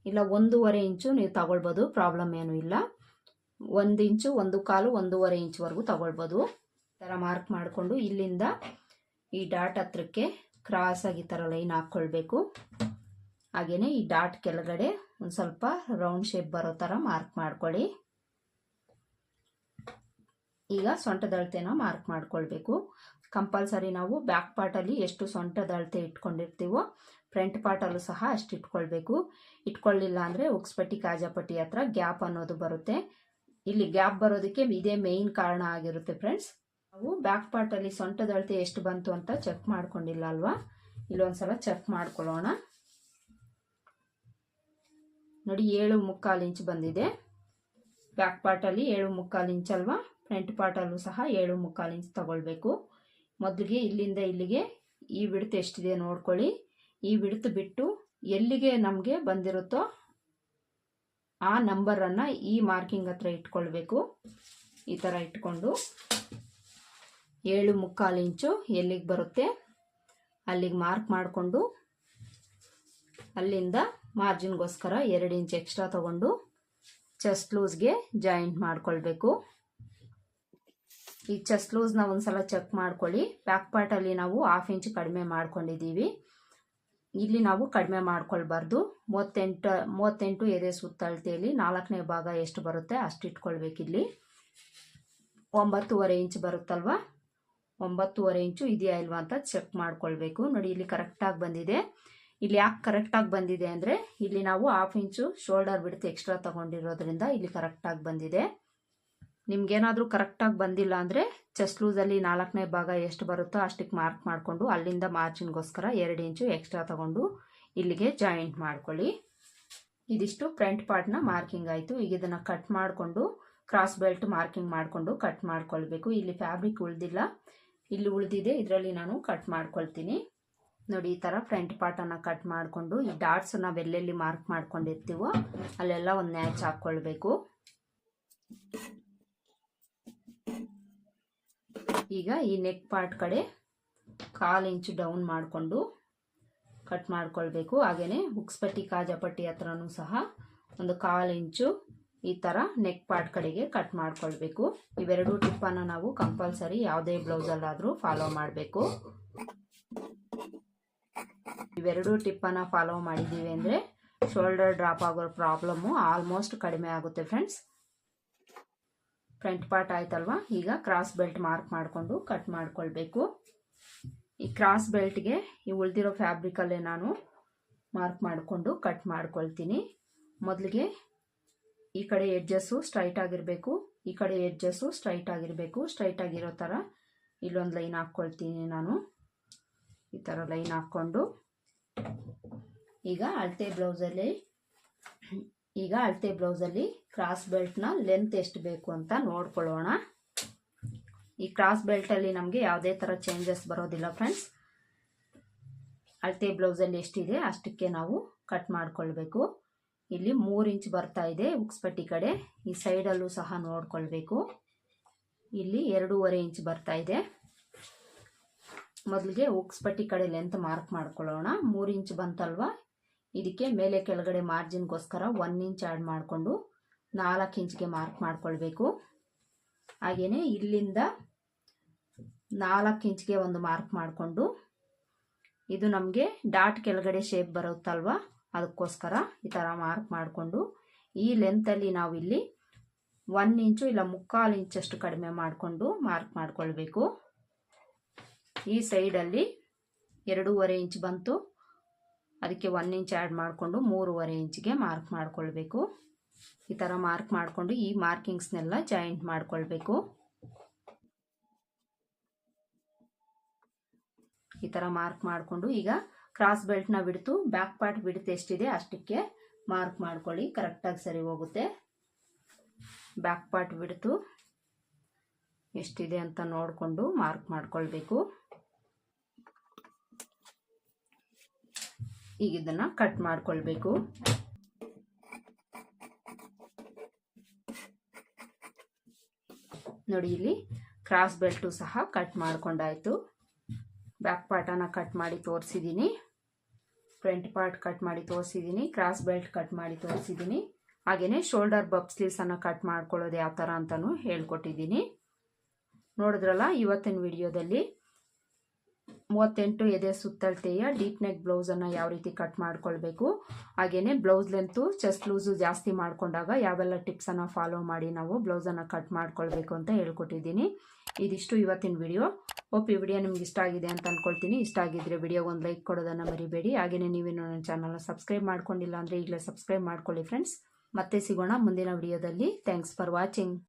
Speaker 1: ಇಲ್ಲ 1.5 ಇಂಚು ನೀವು ತಗೊಳ್ಬೋದು, ಪ್ರಾಬ್ಲಮ್ ಏನೂ ಇಲ್ಲ. 1 ಇಂಚು 1/4 1.5 ಇಂಚ್ವರೆಗೂ ತಗೊಳ್ಬೋದು. ಈ ಥರ ಮಾರ್ಕ್ ಮಾಡಿಕೊಂಡು ಇಲ್ಲಿಂದ ಈ ಡಾಟ್ ಹತ್ರಕ್ಕೆ ಕ್ರಾಸ್ ಆಗಿ ಈ ಥರ ಲೈನ್ ಹಾಕ್ಕೊಳ್ಬೇಕು. ಹಾಗೆಯೇ ಈ ಡಾಟ್ ಕೆಳಗಡೆ ಒಂದು ಸ್ವಲ್ಪ ರೌಂಡ್ ಶೇಪ್ ಬರೋ ಥರ ಮಾರ್ಕ್ ಮಾಡ್ಕೊಳ್ಳಿ. ಈಗ ಸೊಂಟದ ಅಳತೆನ ಮಾರ್ಕ್ ಮಾಡ್ಕೊಳ್ಬೇಕು. ಕಂಪಲ್ಸರಿ ನಾವು ಬ್ಯಾಕ್ ಪಾರ್ಟಲ್ಲಿ ಎಷ್ಟು ಸೊಂಟದ ಅಳತೆ ಇಟ್ಕೊಂಡಿರ್ತೀವೋ ಫ್ರಂಟ್ ಪಾರ್ಟಲ್ಲೂ ಸಹ ಅಷ್ಟು ಇಟ್ಕೊಳ್ಬೇಕು. ಇಟ್ಕೊಳ್ಳಿಲ್ಲ ಅಂದರೆ ಉಕ್ಸ್ಪಟ್ಟಿ ಕಾಜಾಪಟ್ಟಿ ಹತ್ರ ಗ್ಯಾಪ್ ಅನ್ನೋದು ಬರುತ್ತೆ. ಇಲ್ಲಿ ಗ್ಯಾಪ್ ಬರೋದಕ್ಕೆ ಇದೇ ಮೇಯ್ನ್ ಕಾರಣ ಆಗಿರುತ್ತೆ ಫ್ರೆಂಡ್ಸ್. ನಾವು ಬ್ಯಾಕ್ ಪಾರ್ಟಲ್ಲಿ ಸೊಂಟದ ಅಳತೆ ಎಷ್ಟು ಬಂತು ಅಂತ ಚೆಕ್ ಮಾಡ್ಕೊಂಡಿಲ್ಲ ಅಲ್ವಾ, ಇಲ್ಲೊಂದ್ಸಲ ಚೆಕ್ ಮಾಡ್ಕೊಳ್ಳೋಣ. ನೋಡಿ 7.25 ಇಂಚ್ ಬಂದಿದೆ. ಬ್ಯಾಕ್ ಪಾರ್ಟಲ್ಲಿ 7.25 ಇಂಚ್ ಅಲ್ವಾ, ಫ್ರಂಟ್ ಪಾರ್ಟಲ್ಲೂ ಸಹ 7.25 ಇಂಚ್ ತಗೊಳ್ಬೇಕು. ಮೊದಲಿಗೆ ಇಲ್ಲಿಂದ ಇಲ್ಲಿಗೆ ಈ ವಿಡ್ತ್ ಎಷ್ಟಿದೆ ನೋಡ್ಕೊಳ್ಳಿ. ಈ ವಿಡ್ತ್ ಬಿಟ್ಟು ಎಲ್ಲಿಗೆ ನಮಗೆ ಬಂದಿರುತ್ತೋ ಆ ನಂಬರನ್ನು ಈ ಮಾರ್ಕಿಂಗ್ ಹತ್ರ ಇಟ್ಕೊಳ್ಬೇಕು. ಈ ಥರ ಇಟ್ಕೊಂಡು 7.25 ಇಂಚು ಎಲ್ಲಿಗೆ ಬರುತ್ತೆ ಅಲ್ಲಿಗೆ ಮಾರ್ಕ್ ಮಾಡಿಕೊಂಡು ಅಲ್ಲಿಂದ ಮಾರ್ಜಿನ್ಗೋಸ್ಕರ 2 ಇಂಚ್ ಎಕ್ಸ್ಟ್ರಾ ತಗೊಂಡು ಚೆಸ್ಟ್ ಲೂಸ್ಗೆ ಜಾಯಿಂಟ್ ಮಾಡ್ಕೊಳ್ಬೇಕು. ಈ ಚೆಸ್ಟ್ ಲೂಸ್ನ ಒಂದ್ಸಲ ಚೆಕ್ ಮಾಡ್ಕೊಳ್ಳಿ. ಬ್ಯಾಕ್ ಪಾರ್ಟಲ್ಲಿ ನಾವು 1/2 ಇಂಚ್ ಕಡಿಮೆ ಮಾಡ್ಕೊಂಡಿದ್ದೀವಿ. ಇಲ್ಲಿ ನಾವು ಕಡಿಮೆ ಮಾಡ್ಕೊಳ್ಬಾರ್ದು. 38 ಎದೆ ಸುತ್ತಳತೆಯಲ್ಲಿ 4ನೇ ಭಾಗ ಎಷ್ಟು ಬರುತ್ತೆ ಅಷ್ಟು ಇಟ್ಕೊಳ್ಬೇಕು. ಇಲ್ಲಿ 9.25 ಇಂಚ್ ಬರುತ್ತಲ್ವ, 9.25 ಇಂಚು ಇದೆಯಾ ಇಲ್ವಾ ಅಂತ ಚೆಕ್ ಮಾಡ್ಕೊಳ್ಬೇಕು. ನೋಡಿ ಇಲ್ಲಿ ಕರೆಕ್ಟಾಗಿ ಬಂದಿದೆ. ಇಲ್ಲಿ ಯಾಕೆ ಕರೆಕ್ಟಾಗಿ ಬಂದಿದೆ ಅಂದರೆ ಇಲ್ಲಿ ನಾವು 1/2 ಇಂಚು ಶೋಲ್ಡರ್ ಬಿಡ್ತು ಎಕ್ಸ್ಟ್ರಾ ತಗೊಂಡಿರೋದ್ರಿಂದ ಇಲ್ಲಿ ಕರೆಕ್ಟಾಗಿ ಬಂದಿದೆ. ನಿಮ್ಗೇನಾದರೂ ಕರೆಕ್ಟಾಗಿ ಬಂದಿಲ್ಲ ಅಂದರೆ ಚೆಸ್ಟ್ ಲೂಸಲ್ಲಿ 4ನೇ ಭಾಗ ಎಷ್ಟು ಬರುತ್ತೋ ಅಷ್ಟಕ್ಕೆ ಮಾರ್ಕ್ ಮಾಡಿಕೊಂಡು ಅಲ್ಲಿಂದ ಮಾರ್ಜಿನ್ಗೋಸ್ಕರ 2 ಇಂಚು ಎಕ್ಸ್ಟ್ರಾ ತಗೊಂಡು ಇಲ್ಲಿಗೆ ಜಾಯಿಂಟ್ ಮಾಡ್ಕೊಳ್ಳಿ. ಇದಿಷ್ಟು ಫ್ರಂಟ್ ಪಾರ್ಟ್ನ ಮಾರ್ಕಿಂಗ್ ಆಯಿತು. ಈಗ ಇದನ್ನು ಕಟ್ ಮಾಡಿಕೊಂಡು ಕ್ರಾಸ್ ಬೆಲ್ಟ್ ಮಾರ್ಕಿಂಗ್ ಮಾಡಿಕೊಂಡು ಕಟ್ ಮಾಡ್ಕೊಳ್ಬೇಕು. ಇಲ್ಲಿ ಫ್ಯಾಬ್ರಿಕ್ ಉಳಿದಿಲ್ಲ, ಇಲ್ಲಿ ಉಳಿದಿದೆ, ಇದರಲ್ಲಿ ನಾನು ಕಟ್ ಮಾಡ್ಕೊಳ್ತೀನಿ. ನೋಡಿ ಈ ಥರ ಫ್ರಂಟ್ ಪಾರ್ಟನ್ನು ಕಟ್ ಮಾಡಿಕೊಂಡು ಈ ಡಾಟ್ಸ್ ನಾವೆಲ್ಲೆಲ್ಲಿ ಮಾರ್ಕ್ ಮಾಡ್ಕೊಂಡಿರ್ತೀವೋ ಅಲ್ಲೆಲ್ಲ ಒಂದು ನ್ಯಾಚ್ ಹಾಕ್ಕೊಳ್ಬೇಕು. ಈಗ ಈ ನೆಕ್ ಪಾರ್ಟ್ ಕಡೆ 1/4 ಇಂಚು ಡೌನ್ ಮಾಡಿಕೊಂಡು ಕಟ್ ಮಾಡ್ಕೊಳ್ಬೇಕು. ಹಾಗೆಯೇ ಉಕ್ಸ್ಪಟ್ಟಿ ಕಾಜಾಪಟ್ಟಿ ಹತ್ರನೂ ಸಹ ಒಂದು 1/4 ಇಂಚು ಈ ಥರ ನೆಕ್ ಪಾರ್ಟ್ ಕಡೆಗೆ ಕಟ್ ಮಾಡ್ಕೊಳ್ಬೇಕು. ಇವೆರಡು ಟಿಪ್ಪನ್ನು ನಾವು ಕಂಪಲ್ಸರಿ ಯಾವುದೇ ಬ್ಲೌಸಲ್ಲಾದರೂ ಫಾಲೋ ಮಾಡಬೇಕು. ಇವೆರಡು ಟಿಪ್ಪನ್ನು ಫಾಲೋ ಮಾಡಿದ್ದೀವಿ ಅಂದರೆ ಶೋಲ್ಡರ್ ಡ್ರಾಪ್ ಆಗೋ ಪ್ರಾಬ್ಲಮ್ಮು ಆಲ್ಮೋಸ್ಟ್ ಕಡಿಮೆ ಆಗುತ್ತೆ ಫ್ರೆಂಡ್ಸ್. ಫ್ರಂಟ್ ಪಾರ್ಟ್ ಆಯ್ತಲ್ವಾ, ಈಗ ಕ್ರಾಸ್ ಬೆಲ್ಟ್ ಮಾರ್ಕ್ ಮಾಡಿಕೊಂಡು ಕಟ್ ಮಾಡ್ಕೊಳ್ಬೇಕು. ಈ ಕ್ರಾಸ್ ಬೆಲ್ಟ್ಗೆ ಈ ಉಳಿದಿರೋ ಫ್ಯಾಬ್ರಿಕಲ್ಲೇ ನಾನು ಮಾರ್ಕ್ ಮಾಡಿಕೊಂಡು ಕಟ್ ಮಾಡ್ಕೊಳ್ತೀನಿ. ಮೊದಲಿಗೆ ಈ ಕಡೆ ಎಡ್ಜಸ್ಸು ಸ್ಟ್ರೈಟ್ ಆಗಿರಬೇಕು, ಈ ಕಡೆ ಎಡ್ಜಸ್ಸು ಸ್ಟ್ರೈಟ್ ಆಗಿರಬೇಕು. ಸ್ಟ್ರೈಟ್ ಆಗಿರೋ ಥರ ಇಲ್ಲೊಂದು ಲೈನ್ ಹಾಕ್ಕೊಳ್ತೀನಿ ನಾನು. ಈ ಥರ ಲೈನ್ ಹಾಕ್ಕೊಂಡು ಈಗ ಅಳತೆ ಬ್ಲೌಸಲ್ಲಿ ಕ್ರಾಸ್ ಬೆಲ್ಟ್ನ ಲೆಂತ್ ಎಷ್ಟು ಬೇಕು ಅಂತ ನೋಡ್ಕೊಳ್ಳೋಣ. ಈ ಕ್ರಾಸ್ ಬೆಲ್ಟಲ್ಲಿ ನಮಗೆ ಯಾವುದೇ ಥರ ಚೇಂಜಸ್ ಬರೋದಿಲ್ಲ ಫ್ರೆಂಡ್ಸ್. ಅಳತೆ ಬ್ಲೌಸಲ್ಲಿ ಎಷ್ಟಿದೆ ಅಷ್ಟಕ್ಕೆ ನಾವು ಕಟ್ ಮಾಡ್ಕೊಳ್ಬೇಕು. ಇಲ್ಲಿ 3 ಇಂಚ್ ಬರ್ತಾ ಇದೆ ಉಕ್ಸ್ಪಟ್ಟಿ ಕಡೆ, ಈ ಸೈಡಲ್ಲೂ ಸಹ ನೋಡ್ಕೊಳ್ಬೇಕು. ಇಲ್ಲಿ 2.25 ಇಂಚ್ ಬರ್ತಾ ಇದೆ. ಮೊದಲಿಗೆ ಉಕ್ಸ್ಪಟ್ಟಿ ಕಡೆ ಲೆಂತ್ ಮಾರ್ಕ್ ಮಾಡ್ಕೊಳ್ಳೋಣ. 3 ಇಂಚ್ ಬಂತಲ್ವಾ, ಇದಕ್ಕೆ ಮೇಲೆ ಕೆಳಗಡೆ ಮಾರ್ಜಿನ್ಗೋಸ್ಕರ 1 ಇಂಚ್ ಆ್ಯಡ್ ಮಾಡಿಕೊಂಡು 4 ಇಂಚ್ಗೆ ಮಾರ್ಕ್ ಮಾಡ್ಕೊಳ್ಬೇಕು. ಹಾಗೆಯೇ ಇಲ್ಲಿಂದ 4 ಇಂಚ್ಗೆ ಒಂದು ಮಾರ್ಕ್ ಮಾಡಿಕೊಂಡು ಇದು ನಮಗೆ ಡಾಟ್ ಕೆಳಗಡೆ ಶೇಪ್ ಬರುತ್ತಲ್ವ ಅದಕ್ಕೋಸ್ಕರ ಈ ಥರ ಮಾರ್ಕ್ ಮಾಡಿಕೊಂಡು ಈ ಲೆಂತಲ್ಲಿ ನಾವು ಇಲ್ಲಿ 1 ಇಂಚು ಇಲ್ಲ 3/4 ಇಂಚಷ್ಟು ಕಡಿಮೆ ಮಾಡಿಕೊಂಡು ಮಾರ್ಕ್ ಮಾಡ್ಕೊಳ್ಬೇಕು. ಈ ಸೈಡಲ್ಲಿ 2.25 ಇಂಚ್ ಬಂತು, ಅದಕ್ಕೆ 1 ಇಂಚ್ ಆ್ಯಡ್ ಮಾಡಿಕೊಂಡು 3.25 ಇಂಚ್ಗೆ ಮಾರ್ಕ್ ಮಾಡ್ಕೊಳ್ಬೇಕು. ಈ ಥರ ಮಾರ್ಕ್ ಮಾಡಿಕೊಂಡು ಈ ಮಾರ್ಕಿಂಗ್ಸ್ನೆಲ್ಲ ಜಾಯಿಂಟ್ ಮಾಡ್ಕೊಳ್ಬೇಕು. ಈ ಥರ ಮಾರ್ಕ್ ಮಾಡಿಕೊಂಡು ಈಗ ಕ್ರಾಸ್ ಬೆಲ್ಟ್ನ ಬಿಡ್ತು ಬ್ಯಾಕ್ ಪಾರ್ಟ್ ಬಿಡ್ತು ಎಷ್ಟಿದೆ ಅಷ್ಟಕ್ಕೆ ಮಾರ್ಕ್ ಮಾಡ್ಕೊಳ್ಳಿ. ಕರೆಕ್ಟಾಗಿ ಸರಿ ಹೋಗುತ್ತೆ. ಬ್ಯಾಕ್ ಪಾರ್ಟ್ ಬಿಡ್ತು ಎಷ್ಟಿದೆ ಅಂತ ನೋಡಿಕೊಂಡು ಮಾರ್ಕ್ ಮಾಡ್ಕೊಳ್ಬೇಕು. ಈಗ ಇದನ್ನು ಕಟ್ ಮಾಡ್ಕೊಳ್ಬೇಕು. ನೋಡಿ ಇಲ್ಲಿ ಕ್ರಾಸ್ ಬೆಲ್ಟು ಸಹ ಕಟ್ ಮಾಡ್ಕೊಂಡಾಯ್ತು. ಬ್ಯಾಕ್ ಪಾರ್ಟನ್ನು ಕಟ್ ಮಾಡಿ ತೋರಿಸಿದ್ದೀನಿ, ಫ್ರಂಟ್ ಪಾರ್ಟ್ ಕಟ್ ಮಾಡಿ ತೋರಿಸಿದ್ದೀನಿ, ಕ್ರಾಸ್ ಬೆಲ್ಟ್ ಕಟ್ ಮಾಡಿ ತೋರಿಸಿದ್ದೀನಿ. ಹಾಗೆಯೇ ಶೋಲ್ಡರ್ ಬಬ್ ಸ್ಲೀವ್ಸನ್ನು ಕಟ್ ಮಾಡ್ಕೊಳ್ಳೋದು ಯಾವ ಥರ ಅಂತಲೂ ಹೇಳ್ಕೊಟ್ಟಿದ್ದೀನಿ. ನೋಡಿದ್ರಲ್ಲ, ಇವತ್ತಿನ ವಿಡಿಯೋದಲ್ಲಿ 38 ಎದೆ ಸುತ್ತಳತೆಯ ಡೀಪ್ ನೆಕ್ ಬ್ಲೌಸನ್ನು ಯಾವ ರೀತಿ ಕಟ್ ಮಾಡ್ಕೊಳ್ಬೇಕು, ಹಾಗೆಯೇ ಬ್ಲೌಸ್ ಲೆಂತು ಚೆಸ್ಟ್ ಲೂಸು ಜಾಸ್ತಿ ಮಾಡ್ಕೊಂಡಾಗ ಯಾವೆಲ್ಲ ಟಿಪ್ಸನ್ನು ಫಾಲೋ ಮಾಡಿ ನಾವು ಬ್ಲೌಸನ್ನು ಕಟ್ ಮಾಡ್ಕೊಳ್ಬೇಕು ಅಂತ ಹೇಳ್ಕೊಟ್ಟಿದ್ದೀನಿ. ಇದಿಷ್ಟು ಇವತ್ತಿನ ವಿಡಿಯೋ. ಹೋಪ್ ಈ ವಿಡಿಯೋ ನಿಮ್ಗೆ ಇಷ್ಟ ಆಗಿದೆ ಅಂತ ಅಂದ್ಕೊಳ್ತೀನಿ. ಇಷ್ಟ ಆಗಿದ್ರೆ ವಿಡಿಯೋಗೆ ಒಂದು ಲೈಕ್ ಕೊಡೋದನ್ನು ಮರಿಬೇಡಿ. ಹಾಗೆಯೇ ನೀವೇನು ನನ್ನ ಚಾನಲ್ನ ಸಬ್ಸ್ಕ್ರೈಬ್ ಮಾಡ್ಕೊಂಡಿಲ್ಲ ಅಂದರೆ ಈಗಲೇ ಸಬ್ಸ್ಕ್ರೈಬ್ ಮಾಡ್ಕೊಳ್ಳಿ ಫ್ರೆಂಡ್ಸ್. ಮತ್ತೆ ಸಿಗೋಣ ಮುಂದಿನ ವಿಡಿಯೋದಲ್ಲಿ. Thanks for watching.